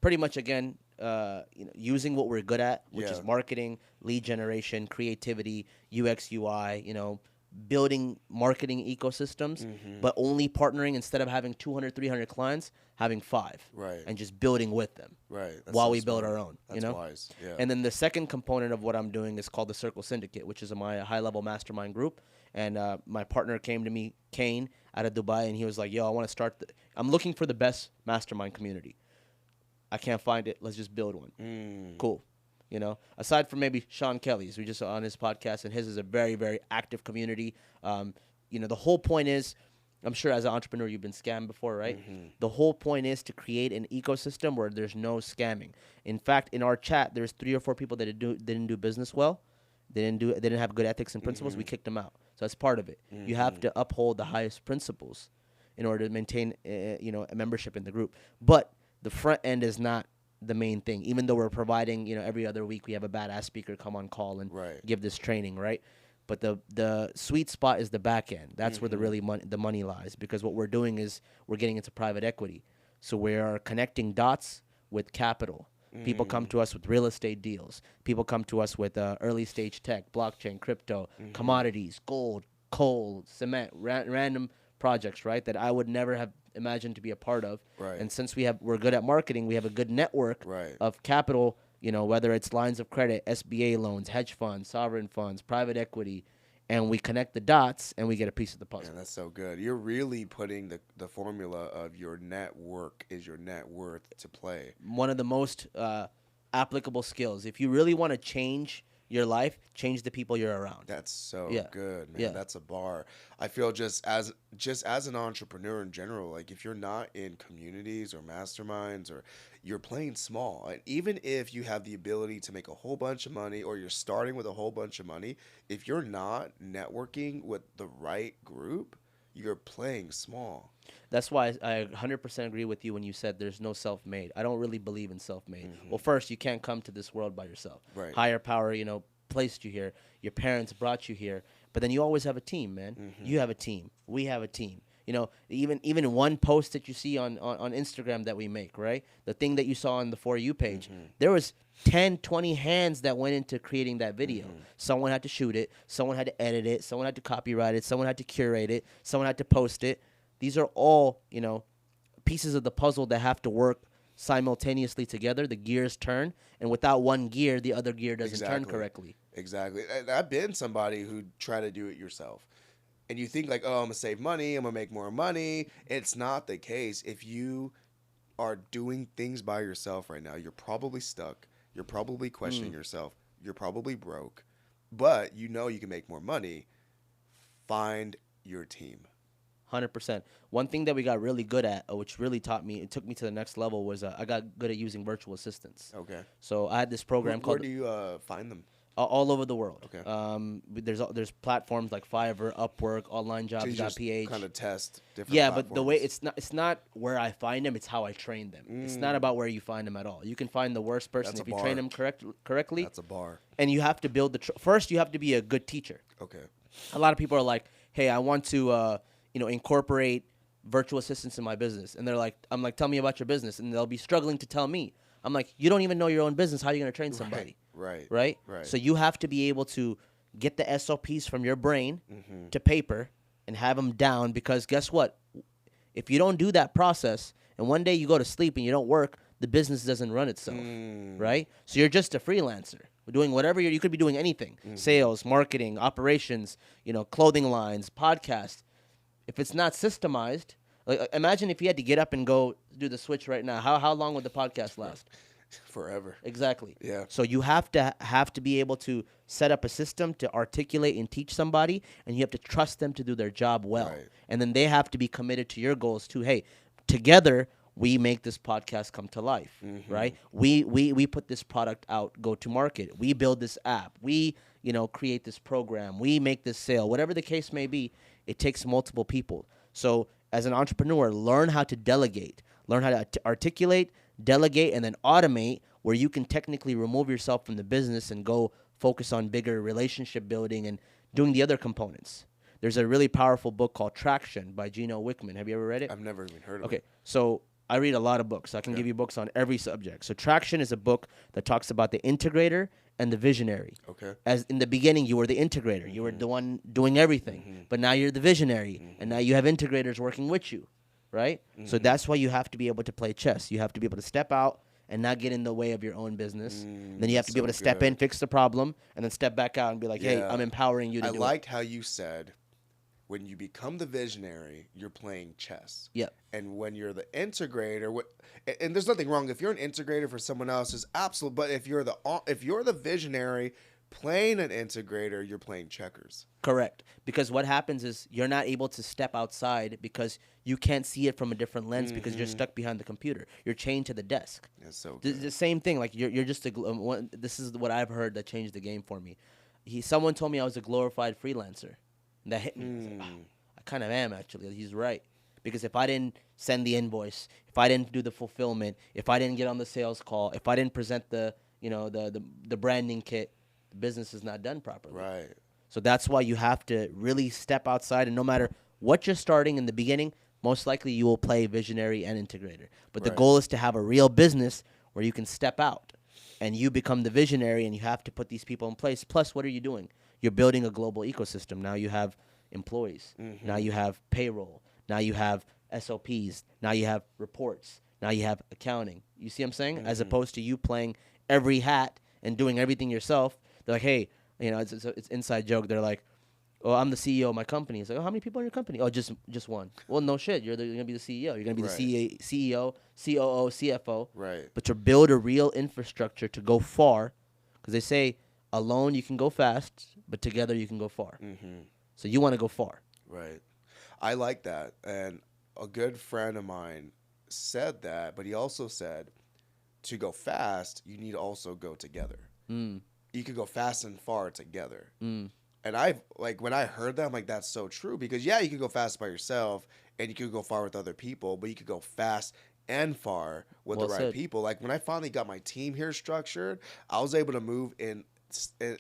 pretty much again using what we're good at, which is marketing, lead generation, creativity, UX, UI, building marketing ecosystems, but only partnering instead of having 200, 300 clients, having 5. Right. And just building with them. Right. While we build our own. That's wise. Yeah. And then the second component of what I'm doing is called the Circle Syndicate, which is my high-level mastermind group. And my partner came to me, Kane, out of Dubai, and he was like, yo, I want to start I'm looking for the best mastermind community. I can't find it. Let's just build one. Cool. Aside from maybe Sean Kelly's, we just on his podcast, and his is a very, very active community. The whole point is, I'm sure as an entrepreneur you've been scammed before, right? The whole point is to create an ecosystem where there's no scamming. In fact, in our chat, there's 3 or 4 people that didn't do business well. They didn't have good ethics and principles. We kicked them out. So that's part of it. You have to uphold the highest principles in order to maintain, a membership in the group. But the front end is not the main thing. Even though we're providing, every other week we have a badass speaker come on call and give this training, right? But the sweet spot is the back end. That's where the money lies, because what we're doing is we're getting into private equity. So we are connecting dots with capital. People come to us with real estate deals. People come to us with early stage tech, blockchain, crypto, commodities, gold, coal, cement, random projects, right? That I would never have imagined to be a part of. Right. And since we're good at marketing, we have a good network of capital, whether it's lines of credit, SBA loans, hedge funds, sovereign funds, private equity, and we connect the dots and we get a piece of the puzzle. Yeah, that's so good. You're really putting the formula of your network is your net worth to play. One of the most applicable skills. If you really want to change your life, change the people you're around. That's so good, man. Yeah. That's a bar. I feel just as an entrepreneur in general, like if you're not in communities or masterminds or you're playing small, and even if you have the ability to make a whole bunch of money or you're starting with a whole bunch of money, if you're not networking with the right group, you're playing small. That's why I 100% agree with you when you said there's no self-made. I don't really believe in self-made. Well, first, you can't come to this world by yourself. Right. Higher power, placed you here. Your parents brought you here. But then you always have a team, man. You have a team. We have a team. Even one post that you see on Instagram that we make, right? The thing that you saw on the For You page, there was 10, 20 hands that went into creating that video. Someone had to shoot it. Someone had to edit it. Someone had to copyright it. Someone had to curate it. Someone had to post it. These are all, pieces of the puzzle that have to work simultaneously together. The gears turn, and without one gear, the other gear doesn't turn correctly. Exactly. And I've been somebody who tried to do it yourself. And you think like, oh, I'm going to save money. I'm going to make more money. It's not the case. If you are doing things by yourself right now, you're probably stuck. You're probably questioning yourself. You're probably broke. But you can make more money. Find your team. 100%. One thing that we got really good at, which really took me to the next level, was I got good at using virtual assistants. Okay. So I had this program called... Where do you find them? All over the world. Okay. There's platforms like Fiverr, Upwork, onlinejobs.ph. Kind of test different platforms. But the way it's not where I find them, it's how I train them. It's not about where you find them at all. You can find the worst person if you train them correctly. That's a bar. And you have to build first you have to be a good teacher. Okay. A lot of people are like, "Hey, I want to incorporate virtual assistants in my business." And I'm like, "Tell me about your business." And they'll be struggling to tell me. I'm like, "You don't even know your own business. How are you going to train somebody?" Right. So you have to be able to get the SOPs from your brain to paper and have them down, because guess what? If you don't do that process and one day you go to sleep and you don't work, the business doesn't run itself, right? So you're just a freelancer. We're doing whatever you could be doing anything. Sales, marketing, operations, clothing lines, podcast. If it's not systemized, like imagine if you had to get up and go do the switch right now. How long would the podcast last? Forever. Exactly. Yeah. So you have to be able to set up a system to articulate and teach somebody, and you have to trust them to do their job well. Right. And then they have to be committed to your goals too. Hey, together we make this podcast come to life, right? We put this product out, go to market. We build this app. We, create this program. We make this sale. Whatever the case may be, it takes multiple people. So as an entrepreneur, learn how to delegate. Learn how to articulate, delegate, and then automate, where you can technically remove yourself from the business and go focus on bigger relationship building and doing the other components. There's a really powerful book called Traction by Gino Wickman. Have you ever read it? I've never even heard of it. Okay, so I read a lot of books. I can give you books on every subject. So Traction is a book that talks about the integrator and the visionary. Okay. As in the beginning, you were the integrator. You were the one doing everything. But now you're the visionary. And now you have integrators working with you, right? So that's why you have to be able to play chess. You have to be able to step out and not get in the way of your own business. Then you have to be able to step in, fix the problem, and then step back out and be like, hey, I'm empowering you to do it. I liked how you said, when you become the visionary, you're playing chess. Yep. And when you're the integrator, and there's nothing wrong if you're an integrator for someone else, is absolute. But if you're the visionary playing an integrator, you're playing checkers. Correct. Because what happens is you're not able to step outside because you can't see it from a different lens because you're stuck behind the computer. You're chained to the desk. That's so good. The same thing. Like you're just this is what I've heard that changed the game for me. Someone told me I was a glorified freelancer. And that hit me. I kind of am, actually. He's right. Because if I didn't send the invoice, if I didn't do the fulfillment, if I didn't get on the sales call, if I didn't present the branding kit, the business is not done properly. Right. So that's why you have to really step outside, and no matter what you're starting in the beginning, most likely you will play visionary and integrator. But the goal is to have a real business where you can step out and you become the visionary, and you have to put these people in place. Plus, what are you doing? You're building a global ecosystem. Now you have employees. Now you have payroll. Now you have SOPs. Now you have reports. Now you have accounting. You see what I'm saying? As opposed to you playing every hat and doing everything yourself. They're like, hey, it's inside joke. They're like, oh, I'm the CEO of my company. It's like, oh, how many people in your company? Oh, just one. Well, no shit. You're going to be the CEO. You're going to be the CEO, COO, CFO. Right. But to build a real infrastructure to go far, because they say alone you can go fast, but together you can go far. Mm-hmm. So you want to go far. Right. I like that. And a good friend of mine said that, but he also said to go fast, you need to also go together. Mm. You could go fast and far together. Mm. And I like when I heard that, I'm like, that's so true. Because yeah, you could go fast by yourself and you could go far with other people, but you could go fast and far with the right people. Like when I finally got my team here structured, I was able to move in.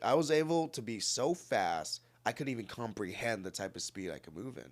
I was able to be so fast, I couldn't even comprehend the type of speed I could move in.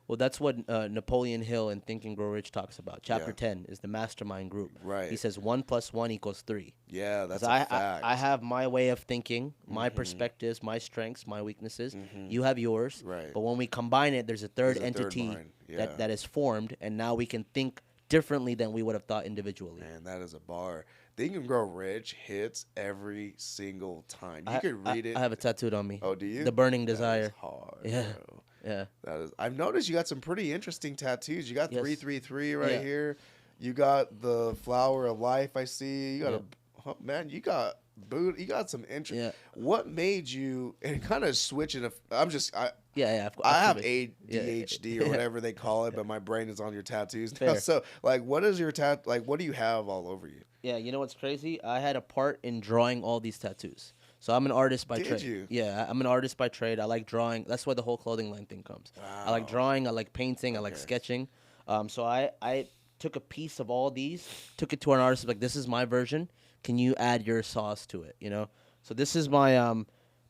Well, that's what Napoleon Hill in Think and Grow Rich talks about. Chapter 10 is the mastermind group. Right. He says 1 + 1 = 3. Yeah, that's a fact. I have my way of thinking, my perspectives, my strengths, my weaknesses. You have yours. Right. But when we combine it, there's a third entity that is formed, and now we can think differently than we would have thought individually. Man, that is a bar. Think and Grow Rich hits every single time. You could read it. I have it tattooed on me. Oh, do you? The Burning Desire. That is hard, yeah. Bro. Yeah. That is. I've noticed you got some pretty interesting tattoos. You got 333 right here. You got the Flower of Life. I see. You got man. You got boot. You got some interest. Yeah. What made you and kind of switching? I have ADHD or whatever they call it, but my brain is on your tattoos now. So like, what is your like? What do you have all over you? Yeah, you know what's crazy? I had a part in drawing all these tattoos. So I'm an artist by trade. Did you? Yeah, I'm an artist by trade. I like drawing. That's why the whole clothing line thing comes. Wow. I like drawing. I like painting. I like sketching. So I took a piece of all these, took it to an artist. Like, this is my version. Can you add your sauce to it? You know. So this is my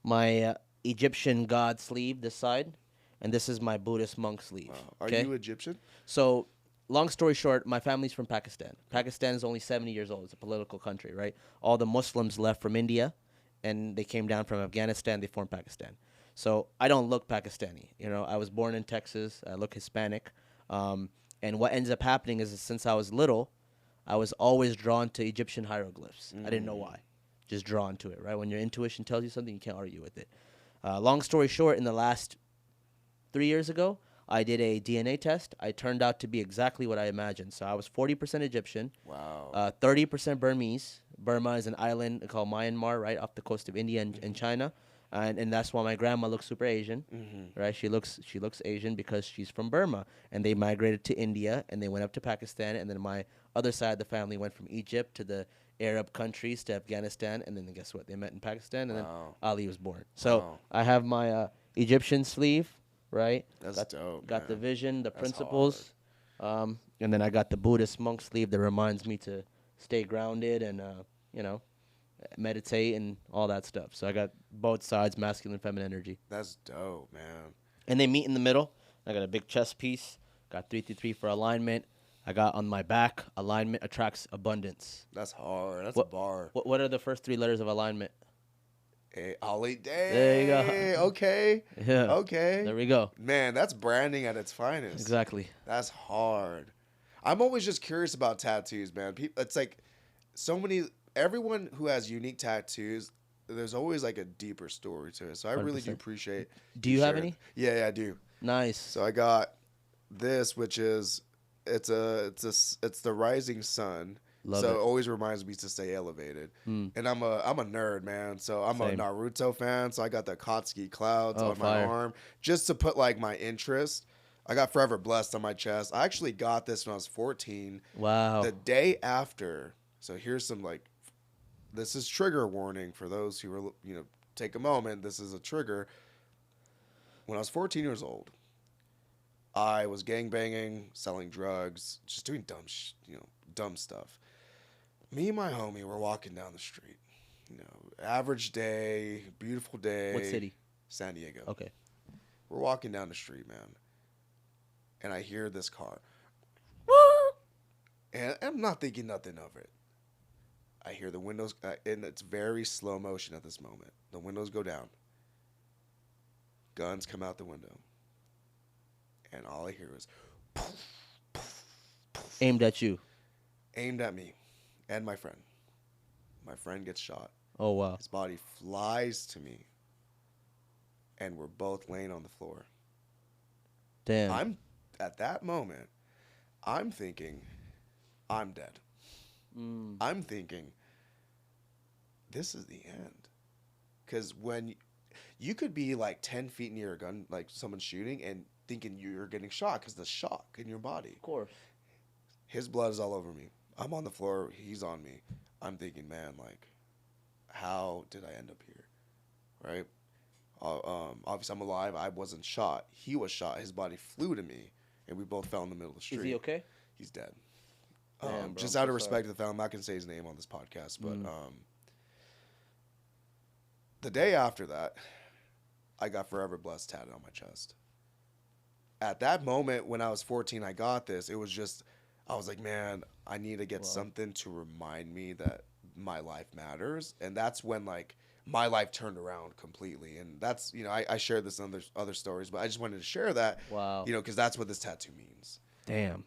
my Egyptian god sleeve, this side, and this is my Buddhist monk sleeve. Wow. Are you Egyptian? So. Long story short, my family's from Pakistan. Pakistan is only 70 years old. It's a political country, right? All the Muslims left from India, and they came down from Afghanistan. They formed Pakistan. So I don't look Pakistani. You know, I was born in Texas. I look Hispanic. And what ends up happening is that since I was little, I was always drawn to Egyptian hieroglyphs. I didn't know why. Just drawn to it, right? When your intuition tells you something, you can't argue with it. Long story short, in the last 3 years ago, I did a DNA test. I turned out to be exactly what I imagined. So I was 40% Egyptian. Wow. 30% Burmese. Burma is an island called Myanmar, right off the coast of India and China, and that's why my grandma looks super Asian, right? She looks Asian because she's from Burma, and they migrated to India, and they went up to Pakistan, and then my other side of the family went from Egypt to the Arab countries to Afghanistan, and then guess what? They met in Pakistan, and then Ali was born. So I have my Egyptian sleeve. Right, that's dope. Got the vision, the principles, and then I got the Buddhist monk sleeve that reminds me to stay grounded and meditate and all that stuff. So I got both sides, masculine and feminine energy. That's dope, man. And they meet in the middle. I got a big chest piece. Got 333 for alignment. I got on my back, alignment attracts abundance. That's hard. That's a bar. What are the first 3 letters of alignment? Ollie Day. There you go. Okay. Yeah. Okay. There we go. Man, that's branding at its finest. Exactly. That's hard. I'm always just curious about tattoos, man. It's like everyone who has unique tattoos, there's always like a deeper story to it. So I 100%. Really do appreciate. Do you have any? Yeah, I do. Nice. So I got this, which is it's the rising sun. Love it. It always reminds me to stay elevated. And I'm a nerd, man. So I'm a Naruto fan. So I got the Akatsuki clouds on my arm just to put like my interest. I got Forever Blessed on my chest. I actually got this when I was 14. Wow. The day after. So here's some this is trigger warning for those who are, take a moment. This is a trigger. When I was 14 years old, I was gangbanging, selling drugs, just doing dumb stuff. Me and my homie were walking down the street. Average day, beautiful day. What city? San Diego. Okay. We're walking down the street, man. And I hear this car. And I'm not thinking nothing of it. I hear the windows, and it's very slow motion at this moment. The windows go down. Guns come out the window. And all I hear is poof, poof, poof. Aimed at you. Aimed at me and my friend. My friend gets shot. Oh, wow. His body flies to me. And we're both laying on the floor. Damn. At that moment, I'm thinking, I'm dead. I'm thinking, this is the end. Because when you could be like 10 feet near a gun, like someone shooting, and thinking you're getting shot because the shock in your body. Of course. His blood is all over me. I'm on the floor. He's on me. I'm thinking, man, like, how did I end up here? Right? Obviously, I'm alive. I wasn't shot. He was shot. His body flew to me, and we both fell in the middle of the street. Is he okay? He's dead. Damn, bro, just out of respect to the family, I'm not going to say his name on this podcast, but the day after that, I got Forever Blessed tatted on my chest. At that moment, when I was 14, I got this. It was just, I was like, man, I need to get something to remind me that my life matters. And that's when, like, my life turned around completely. And that's, you know, I shared this in other stories, but I just wanted to share that, you know, because that's what this tattoo means. Damn.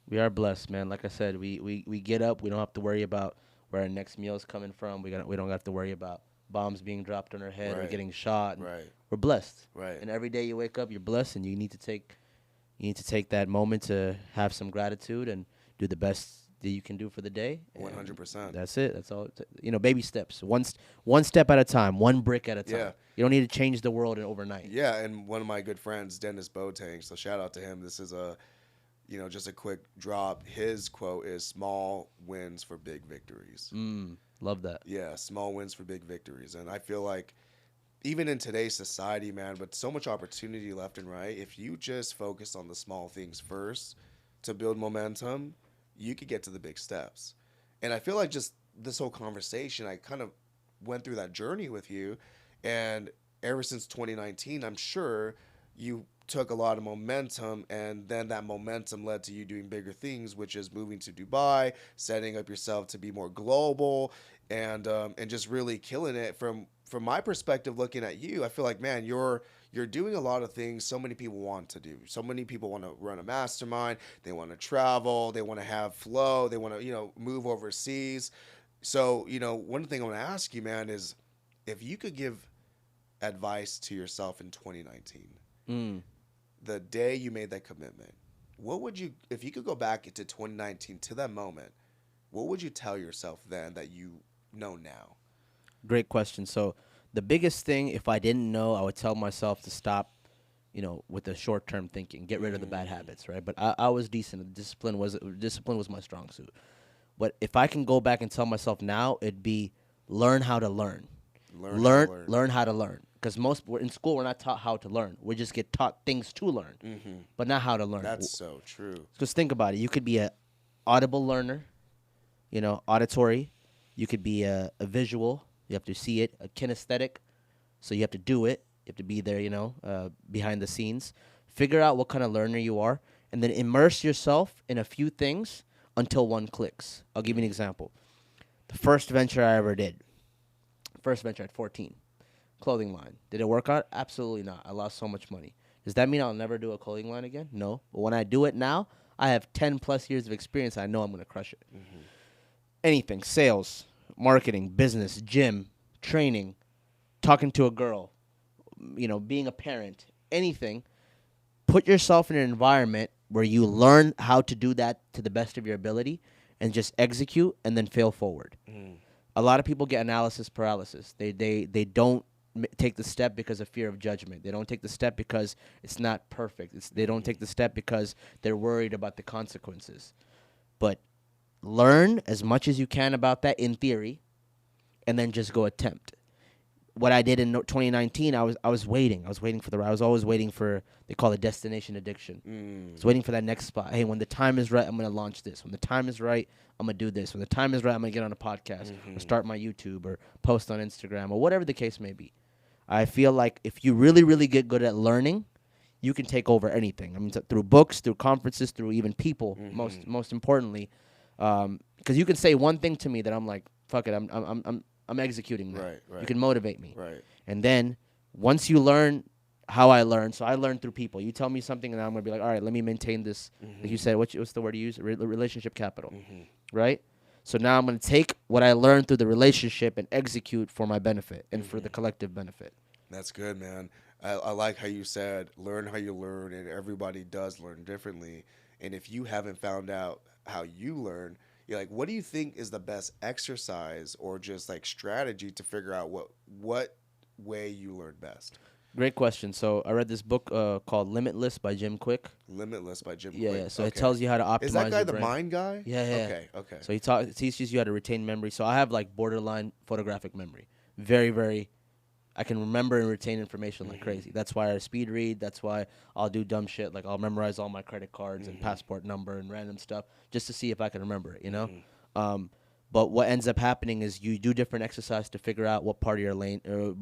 We are blessed, man. Like I said, we get up. We don't have to worry about where our next meal is coming from. We don't have to worry about bombs being dropped on our head or getting shot. We're blessed. And every day you wake up, you're blessed, and you need to take that moment to have some gratitude and do the best that you can do for the day. 100%. That's it. That's all. You know, baby steps. One step at a time. One brick at a time. Yeah. You don't need to change the world overnight. Yeah, and one of my good friends, Dennis Boateng, so shout out to him. This is just a quick drop. His quote is small wins for big victories. Love that. Yeah, small wins for big victories. And I feel like even in today's society, man, but so much opportunity left and right, if you just focus on the small things first to build momentum, you could get to the big steps. And I feel like just this whole conversation, I kind of went through that journey with you. And ever since 2019, I'm sure you took a lot of momentum, and then that momentum led to you doing bigger things, which is moving to Dubai, setting up yourself to be more global, and just really killing it. From my perspective, looking at you, I feel like, man, you're doing a lot of things so many people want to do. So many people want to run a mastermind, they want to travel, they want to have flow, they want to, move overseas. So, one thing I want to ask you, man, is if you could give advice to yourself in 2019, the day you made that commitment, what would you, if you could go back into 2019 to that moment, what would you tell yourself then that you know now? Great question. So the biggest thing, if I didn't know, I would tell myself to stop, with the short-term thinking, get rid of the bad habits, right? But I was decent. Discipline was my strong suit. But if I can go back and tell myself now, it'd be learn how to learn. Learn how to learn. Because in school, we're not taught how to learn. We just get taught things to learn, but not how to learn. That's so true. Just think about it. You could be an audible learner, auditory. You could be a visual. You have to see it. A kinesthetic. So you have to do it. You have to be there, behind the scenes. Figure out what kind of learner you are, and then immerse yourself in a few things until one clicks. I'll give you an example. The first venture I ever did. First venture at 14. Clothing line. Did it work out? Absolutely not. I lost so much money. Does that mean I'll never do a clothing line again? No. But when I do it now, I have 10 plus years of experience. I know I'm going to crush it. Anything. Sales, marketing, business, gym, training, talking to a girl, being a parent, anything. Put yourself in an environment where you learn how to do that to the best of your ability and just execute and then fail forward. A lot of people get analysis paralysis. They don't take the step because of fear of judgment. They don't take the step because it's not perfect. They don't take the step because they're worried about the consequences. But learn as much as you can about that in theory, and then just go attempt. What I did in 2019, I was waiting. I was always waiting for, they call it destination addiction. I was waiting for that next spot. Hey, when the time is right, I'm going to launch this. When the time is right, I'm going to do this. When the time is right, I'm going to get on a podcast or start my YouTube or post on Instagram or whatever the case may be. I feel like if you really, really get good at learning, you can take over anything. I mean, through books, through conferences, through even people, most importantly. Because you can say one thing to me that I'm like, fuck it, I'm executing that. Right. You can motivate me. Right. And then once you learn how I learn, so I learn through people. You tell me something, and I'm going to be like, all right, let me maintain this. Like you said, what's the word you use? Relationship capital. Right? So now I'm going to take what I learned through the relationship and execute for my benefit and for the collective benefit. That's good, man. I like how you said, learn how you learn, and everybody does learn differently. And if you haven't found out how you learn, You're like, what do you think is the best exercise or just like strategy to figure out what way you learn best? Great question. So I read this book called Limitless by Jim Quick. Limitless by Jim Yeah, Quick. yeah. So it tells you how to optimize Is that guy your the brain. mind guy? Yeah, yeah. Okay, okay. So he teaches you how to retain memory. So I have like borderline photographic memory. Very, very. I can remember and retain information like crazy. That's why I speed read. That's why I'll do dumb shit. Like I'll memorize all my credit cards and passport number and random stuff just to see if I can remember it, you know? But what ends up happening is you do different exercise to figure out what part of your lane or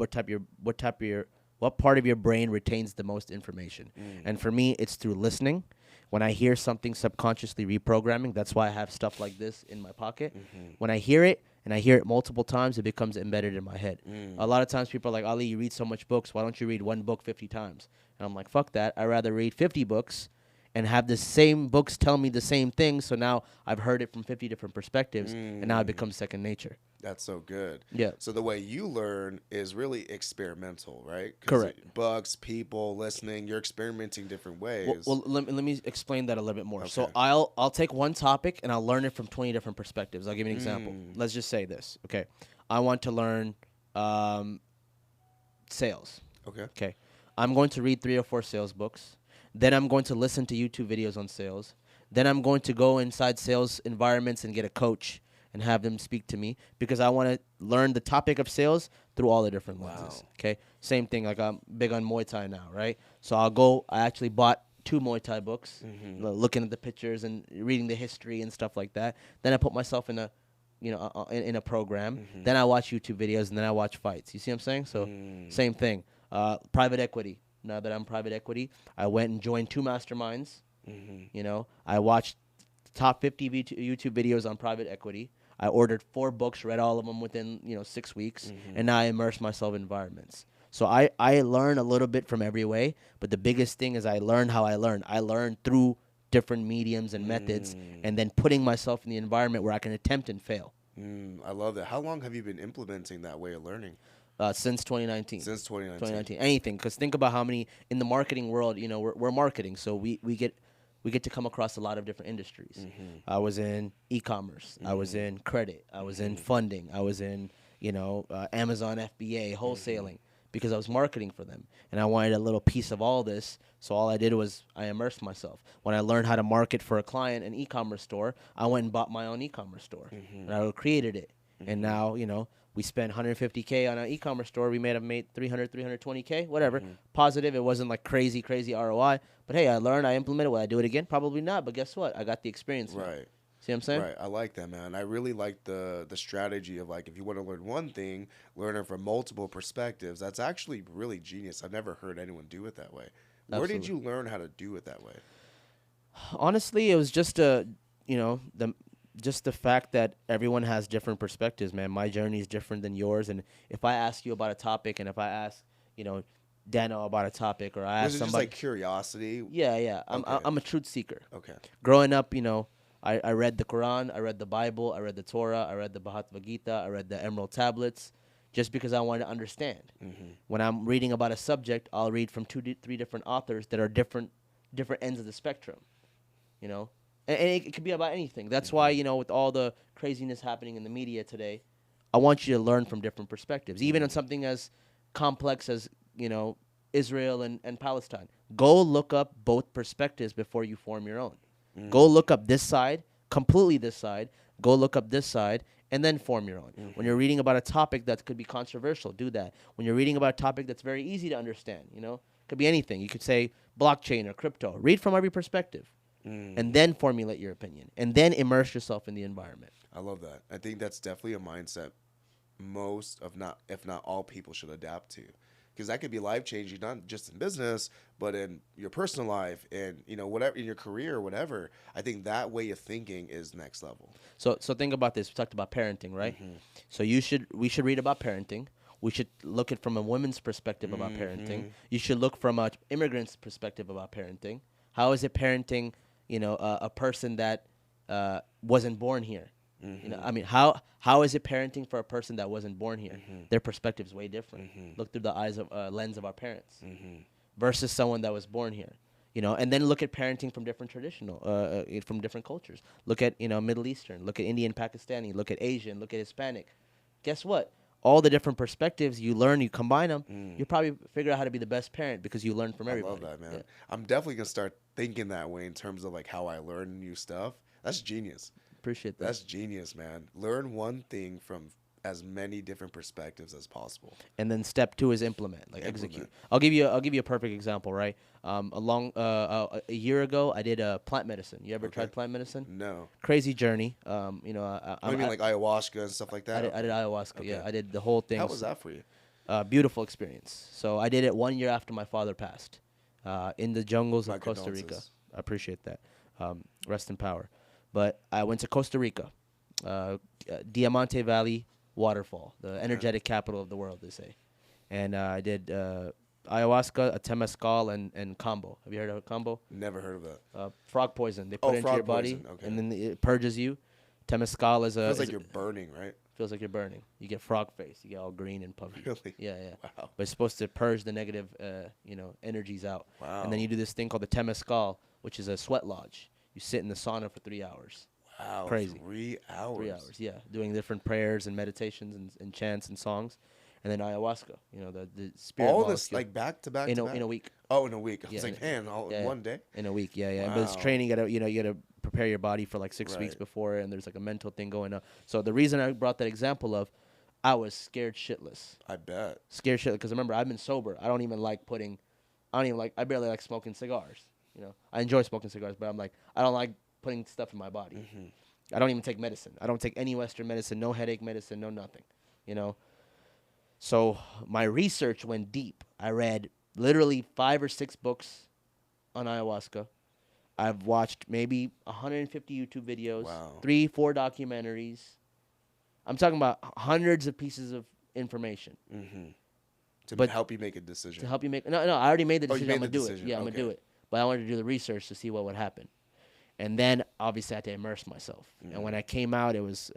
what part of your brain retains the most information. And for me, it's through listening. When I hear something subconsciously reprogramming, that's why I have stuff like this in my pocket. When I hear it, and I hear it multiple times, it becomes embedded in my head. A lot of times people are like, Ali, you read so much books. Why don't you read one book 50 times? And I'm like, fuck that. I'd rather read 50 books and have the same books tell me the same thing. So now I've heard it from 50 different perspectives, and now it becomes second nature. That's so good. Yeah. So the way you learn is really experimental, right? Correct. Books, people, listening, you're experimenting different ways. Well, let me explain that a little bit more. Okay. So I'll take one topic and I'll learn it from 20 different perspectives. I'll give you an example. Let's just say this. Okay. I want to learn sales. Okay. I'm going to read 3 or 4 sales books. Then I'm going to listen to YouTube videos on sales. Then I'm going to go inside sales environments and get a coach and have them speak to me because I want to learn the topic of sales through all the different lenses. Okay. Same thing. Like I'm big on Muay Thai now, right? So I actually bought 2 Muay Thai books, looking at the pictures and reading the history and stuff like that. Then I put myself in a, in a program. Then I watch YouTube videos and then I watch fights. You see what I'm saying? So same thing. Private equity. Now that I'm private equity, I went and joined 2 masterminds. I watched top 50 YouTube videos on private equity. I ordered 4 books, read all of them within 6 weeks, and now I immerse myself in environments. So I learn a little bit from every way, but the biggest thing is I learn how I learn. I learn through different mediums and methods, and then putting myself in the environment where I can attempt and fail. I love that. How long have you been implementing that way of learning? Since 2019. Since 2019. Anything, because think about how many in the marketing world. We're marketing, so we get to come across a lot of different industries. I was in e-commerce. I was in credit. I was in funding. I was in Amazon FBA wholesaling because I was marketing for them, and I wanted a little piece of all this. So all I did was I immersed myself. When I learned how to market for a client, an e-commerce store, I went and bought my own e-commerce store, and I created it. And now we spent $150K on an e-commerce store. We may have made $320K, whatever. Positive. It wasn't like crazy ROI. But hey, I learned, I implemented. Will I do it again? Probably not. But guess what? I got the experience. Right. Now. See what I'm saying? Right. I like that, man. I really like the strategy of like if you want to learn one thing, learn it from multiple perspectives. That's actually really genius. I've never heard anyone do it that way. Absolutely. Where did you learn how to do it that way? Honestly, it was just the fact that everyone has different perspectives, man. My journey is different than yours, and if I ask you about a topic, and if I ask, Dano about a topic, or I ask somebody, just like curiosity. Yeah. I'm a truth seeker. Okay. Growing up, I read the Quran, I read the Bible, I read the Torah, I read the Bhagavad Gita, I read the Emerald Tablets, just because I wanted to understand. When I'm reading about a subject, I'll read from 3 different authors that are different ends of the spectrum, And it could be about anything. That's why, with all the craziness happening in the media today, I want you to learn from different perspectives, even on something as complex as, Israel and Palestine. Go look up both perspectives before you form your own. Go look up this side, completely this side. Go look up this side, and then form your own. When you're reading about a topic that could be controversial, do that. When you're reading about a topic that's very easy to understand, could be anything. You could say blockchain or crypto. Read from every perspective. And then formulate your opinion, and then immerse yourself in the environment. I love that. I think that's definitely a mindset most of not, if not all people should adapt to, because that could be life changing, not just in business, but in your personal life and whatever in your career or whatever. I think that way of thinking is next level. So think about this. We talked about parenting, right? So we should read about parenting. We should look at from a woman's perspective about parenting. You should look from an immigrant's perspective about parenting. How is it parenting? A person that wasn't born here. How is it parenting for a person that wasn't born here? Their perspective is way different. Look through the lens of our parents versus someone that was born here. And then look at parenting from different from different cultures. Look at, Middle Eastern, look at Indian, Pakistani, look at Asian, look at Hispanic. Guess what? All the different perspectives you learn, you combine them, you probably figure out how to be the best parent because you learn from everybody. I love that, man. Yeah. I'm definitely going to start thinking that way in terms of like how I learn new stuff. That's genius. Appreciate that. That's genius, man. Learn one thing from as many different perspectives as possible. And then step 2 is implement, execute. I'll give you a perfect example, right? A year ago, I did plant medicine. You ever tried plant medicine? No. Crazy journey. I mean like ayahuasca and stuff like that? I did ayahuasca, yeah. I did the whole thing. How was that for you? Beautiful experience. So I did it 1 year after my father passed in the jungles of Costa Rica. I appreciate that. Rest in power. But I went to Costa Rica, Diamante Valley waterfall, the energetic capital of the world, they say. And I did ayahuasca, a temescal, and combo. Have you heard of combo? Never heard of that. Frog poison. They put it into your body, and then it purges you. Temescal is feels like you're burning, right? Feels like you're burning. You get frog face. You get all green and puffy. Really? Yeah. Wow. But it's supposed to purge the negative, energies out. Wow. And then you do this thing called the temescal, which is a sweat lodge. You sit in the sauna for 3 hours. Wow. Crazy. 3 hours. 3 hours, yeah. Doing different prayers and meditations and chants and songs. And then ayahuasca, the spirit all molecule. this like back to back in a week. Oh, in a week. I was like, man, one day? In a week, yeah. Wow. But it's training, you gotta prepare your body for like 6 weeks before, and there's like a mental thing going on. So the reason I brought that example of, I was scared shitless. I bet. Scared shitless, because remember, I've been sober. I barely like smoking cigars. I enjoy smoking cigars, but I don't like putting stuff in my body. Mm-hmm. I don't even take medicine. I don't take any Western medicine, no headache medicine, no nothing, So my research went deep. I read literally 5 or 6 books on ayahuasca. I've watched maybe 150 YouTube videos, wow. 3-4 documentaries. I'm talking about hundreds of pieces of information. Mm-hmm. To help you make a decision. To help you make... No, I already made the decision. I'm going to do it. Yeah, I'm going to do it. But I wanted to do the research to see what would happen. And then, obviously, I had to immerse myself. Mm-hmm. And when I came out, it was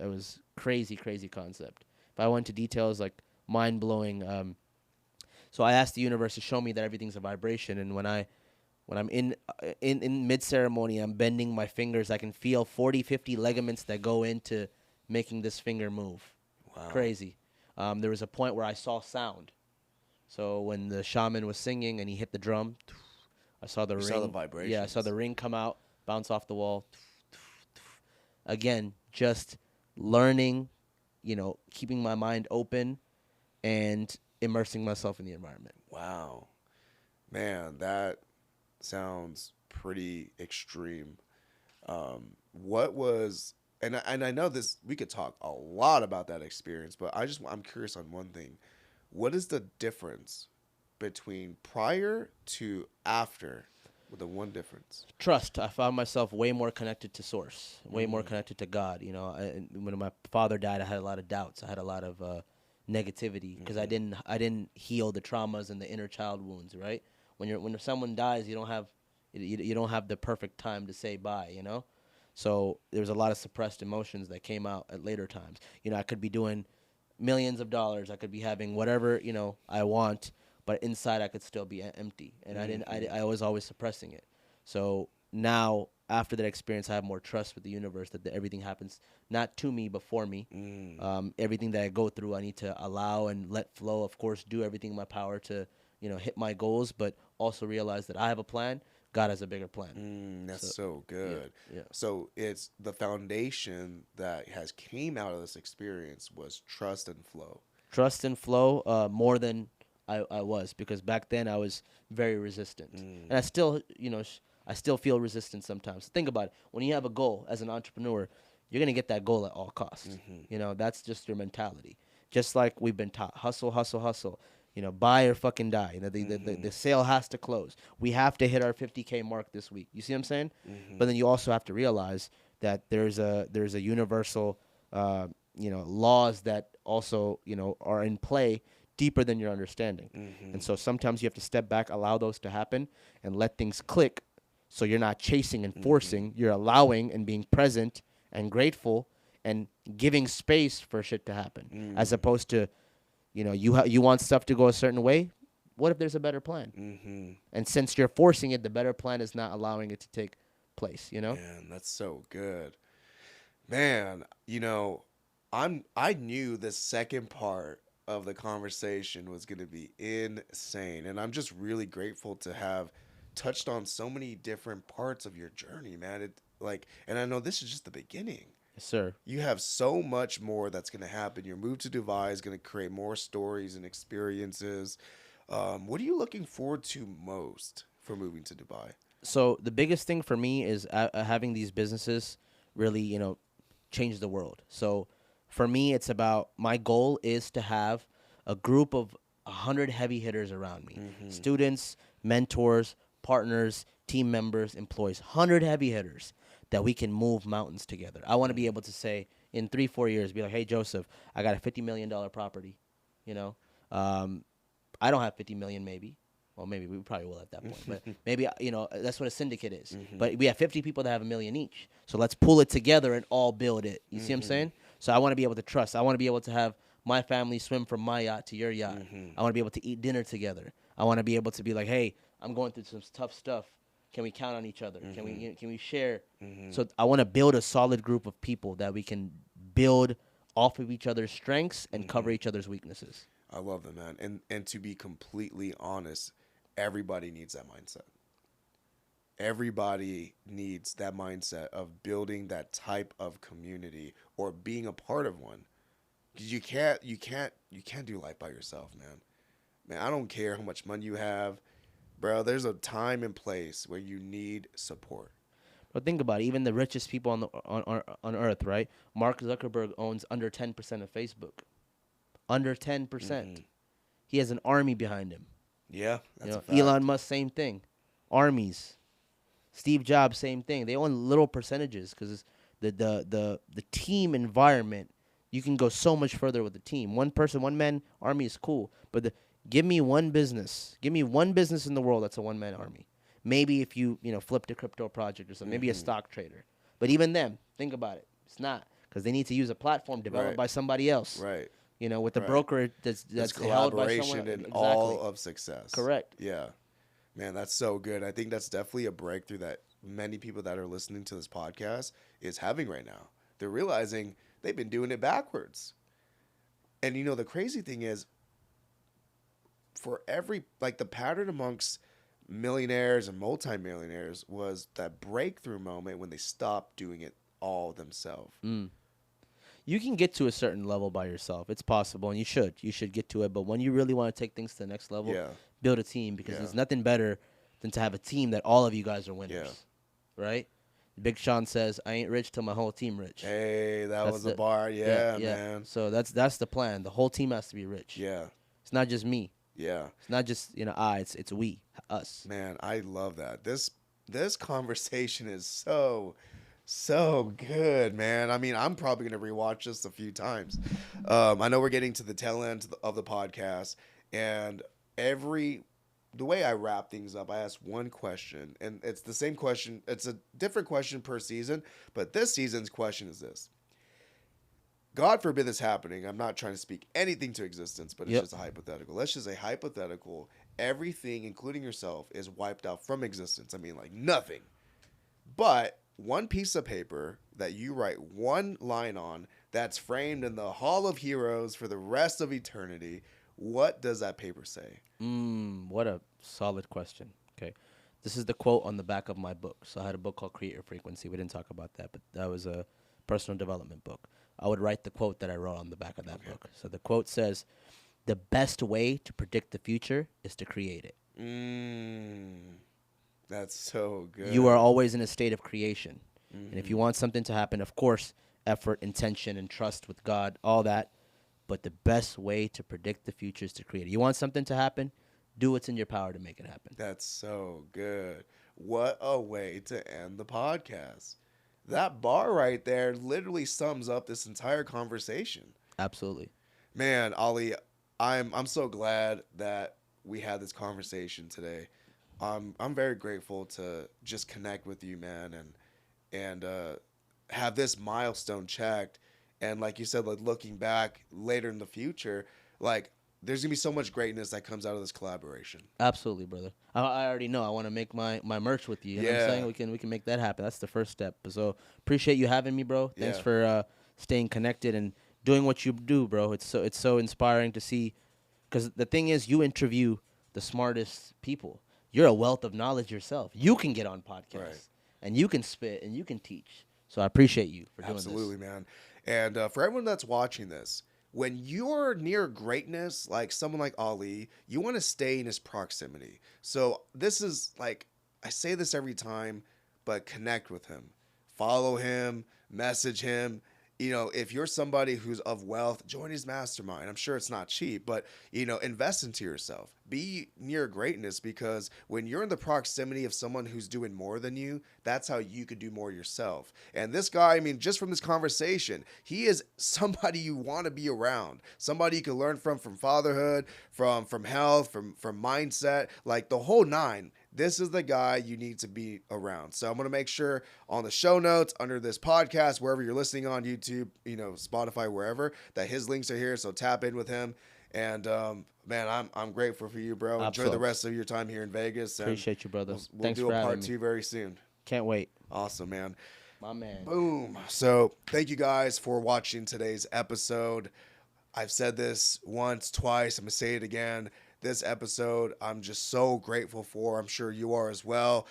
crazy, crazy concept. If I went into details, like mind-blowing... so I asked the universe to show me that everything's a vibration. And when I'm in mid-ceremony, I'm bending my fingers. I can feel 40, 50 ligaments that go into making this finger move. Wow. Crazy. There was a point where I saw sound. So when the shaman was singing and he hit the drum, I saw the ring. Saw the vibrations. Yeah, I saw the ring come out, bounce off the wall. Again, just learning, keeping my mind open and immersing myself in the environment. Wow. Man, that sounds pretty extreme. What was, and I know this, we could talk a lot about that experience, but I'm curious on one thing. What is the difference between prior to after, with the one difference? Trust. I found myself way more connected to source, way more connected to God. When my father died, I had a lot of doubts. I had a lot of negativity because I didn't heal the traumas and the inner child wounds. Right? When someone dies, you don't have the perfect time to say bye. So there was a lot of suppressed emotions that came out at later times. I could be doing millions of dollars. I could be having whatever I want, but inside I could still be empty, and I was always suppressing it. So now, after that experience, I have more trust with the universe that everything happens not to me, but for me. Everything that I go through, I need to allow and let flow. Of course, do everything in my power to hit my goals, but also realize that I have a plan. God has a bigger plan. That's so good. Yeah. So it's the foundation that came out of this experience was trust and flow. Trust and flow, more than I was, because back then I was very resistant, and I still, I still feel resistant sometimes. Think about it. When you have a goal as an entrepreneur, you're gonna get that goal at all costs. That's just your mentality. Just like we've been taught, hustle, hustle, hustle. Buy or fucking die. The sale has to close. We have to hit our 50K mark this week. You see what I'm saying? But then you also have to realize that there's a universal, laws that also, are in play deeper than your understanding. And so sometimes you have to step back, allow those to happen, and let things click. So you're not chasing and forcing. You're allowing and being present and grateful and giving space for shit to happen, as opposed to, you want stuff to go a certain way. what if there's a better plan? And since you're forcing it, the better plan is not allowing it to take place, you know? Man, that's so good. Man, I knew the second part of the conversation was going to be insane. And I'm just really grateful to have touched on so many different parts of your journey, man. And I know this is just the beginning. Yes, sir. You have so much more that's going to happen. Your move to Dubai is going to create more stories and experiences. What are you looking forward to most for moving to Dubai? So the biggest thing for me is having these businesses really, change the world. So for me, it's about, my goal is to have a group of 100 heavy hitters around me. Students, mentors, partners, team members, employees, 100 heavy hitters that we can move mountains together. I want to be able to say in 3-4 years, be like, hey, Joseph, I got a $50 million property. I don't have 50 million maybe. Well, maybe we probably will at that point. But maybe, that's what a syndicate is. But we have 50 people that have $1 million each. So let's pull it together and all build it. You see what I'm saying? So I want to be able to trust. I want to be able to have my family swim from my yacht to your yacht. I want to be able to eat dinner together. I want to be able to be like, hey, I'm going through some tough stuff. Can we count on each other? Can we share? So I want to build a solid group of people that we can build off of each other's strengths and cover each other's weaknesses. I love that, man. And to be completely honest, everybody needs that mindset. Everybody needs that mindset of building that type of community or being a part of one. Because you can't do life by yourself, man. Man, I don't care how much money you have. Bro, there's a time and place where you need support. But think about it. Even the richest people on earth, right? Mark Zuckerberg owns under 10% of Facebook. Under 10%. He has an army behind him. Yeah, that's a fact. Elon Musk, same thing. Armies. Steve Jobs, same thing. They own little percentages because the team environment, you can go so much further with the team. One person, one man army is cool, but give me one business. Give me one business in the world that's a one-man army. Maybe if you flipped a crypto project or something, maybe a stock trader. But even them, think about it. It's not, because they need to use a platform developed by somebody else. Right. With a broker that's held by someone. And all of success. Correct. Yeah. Man, that's so good. I think that's definitely a breakthrough that many people that are listening to this podcast is having right now. They're realizing they've been doing it backwards. And the crazy thing is, for the pattern amongst millionaires and multimillionaires was that breakthrough moment when they stopped doing it all themselves. You can get to a certain level by yourself. It's possible, and you should get to it. But when you really want to take things to the next level, build a team, because there's nothing better than to have a team that all of you guys are winners, right? Big Sean says, "I ain't rich till my whole team rich." Hey, that's was a bar, man. So that's the plan. The whole team has to be rich. Yeah, it's not just me. Yeah, it's not just it's we, us. Man, I love that. This conversation is so good, man. I mean, I'm probably going to rewatch this a few times. I know we're getting to the tail end of the podcast, and the way I wrap things up, I ask one question, and it's the same question. It's a different question per season, but this season's question is this. God forbid this happening. I'm not trying to speak anything to existence, but it's just a hypothetical. Let's just say hypothetical. Everything, including yourself, is wiped out from existence. I mean, like nothing. But one piece of paper that you write one line on that's framed in the Hall of Heroes for the rest of eternity, what does that paper say? What a solid question. Okay. This is the quote on the back of my book. So I had a book called Create Your Frequency. We didn't talk about that, but that was a personal development book. I would write the quote that I wrote on the back of that book. So the quote says, "The best way to predict the future is to create it." That's so good. You are always in a state of creation. And if you want something to happen, of course, effort, intention, and trust with God, all that. But the best way to predict the future is to create it. You want something to happen? Do what's in your power to make it happen. That's so good. What a way to end the podcast. That bar right there literally sums up this entire conversation. Absolutely. Man, Ali, I'm so glad that we had this conversation today. I'm very grateful to just connect with you, man, and have this milestone checked. And like you said, like looking back later in the future, like there's gonna be so much greatness that comes out of this collaboration. Absolutely, brother. I already know. I want to make my merch with you. You know what I'm saying? We can make that happen. That's the first step. So appreciate you having me, bro. Thanks for staying connected and doing what you do, bro. It's so inspiring to see. Because the thing is, you interview the smartest people. You're a wealth of knowledge yourself. You can get on podcasts and you can spit and you can teach. So I appreciate you for doing this. Absolutely, man. And for everyone that's watching this, when you're near greatness, like someone like Ali, you want to stay in his proximity. So this is like, I say this every time, but connect with him. Follow him, message him. You know, if you're somebody who's of wealth, join his mastermind. I'm sure it's not cheap, but, you know, invest into yourself. Be near greatness, because when you're in the proximity of someone who's doing more than you, that's how you could do more yourself. And this guy, I mean, just from this conversation, he is somebody you want to be around, somebody you can learn from fatherhood, from health, from mindset, like the whole nine. This is the guy you need to be around. So I'm going to make sure on the show notes under this podcast, wherever you're listening on YouTube, you know, Spotify, wherever, that his links are here. So tap in with him. And man, I'm grateful for you, bro. Enjoy the rest of your time here in Vegas. Appreciate you, brother. We'll Thanks do a part 2 very soon. Can't wait. Awesome, man. My man. Boom. So thank you guys for watching today's episode. I've said this once, twice. I'm going to say it again. This episode, I'm just so grateful for. I'm sure you are as well.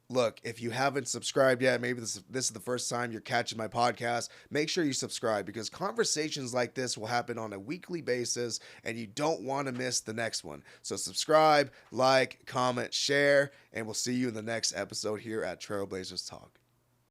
Look, if you haven't subscribed yet, maybe this is the first time you're catching my podcast, make sure you subscribe, because conversations like this will happen on a weekly basis and you don't want to miss the next one. So subscribe, like, comment, share, and we'll see you in the next episode here at Trailblazers Talk.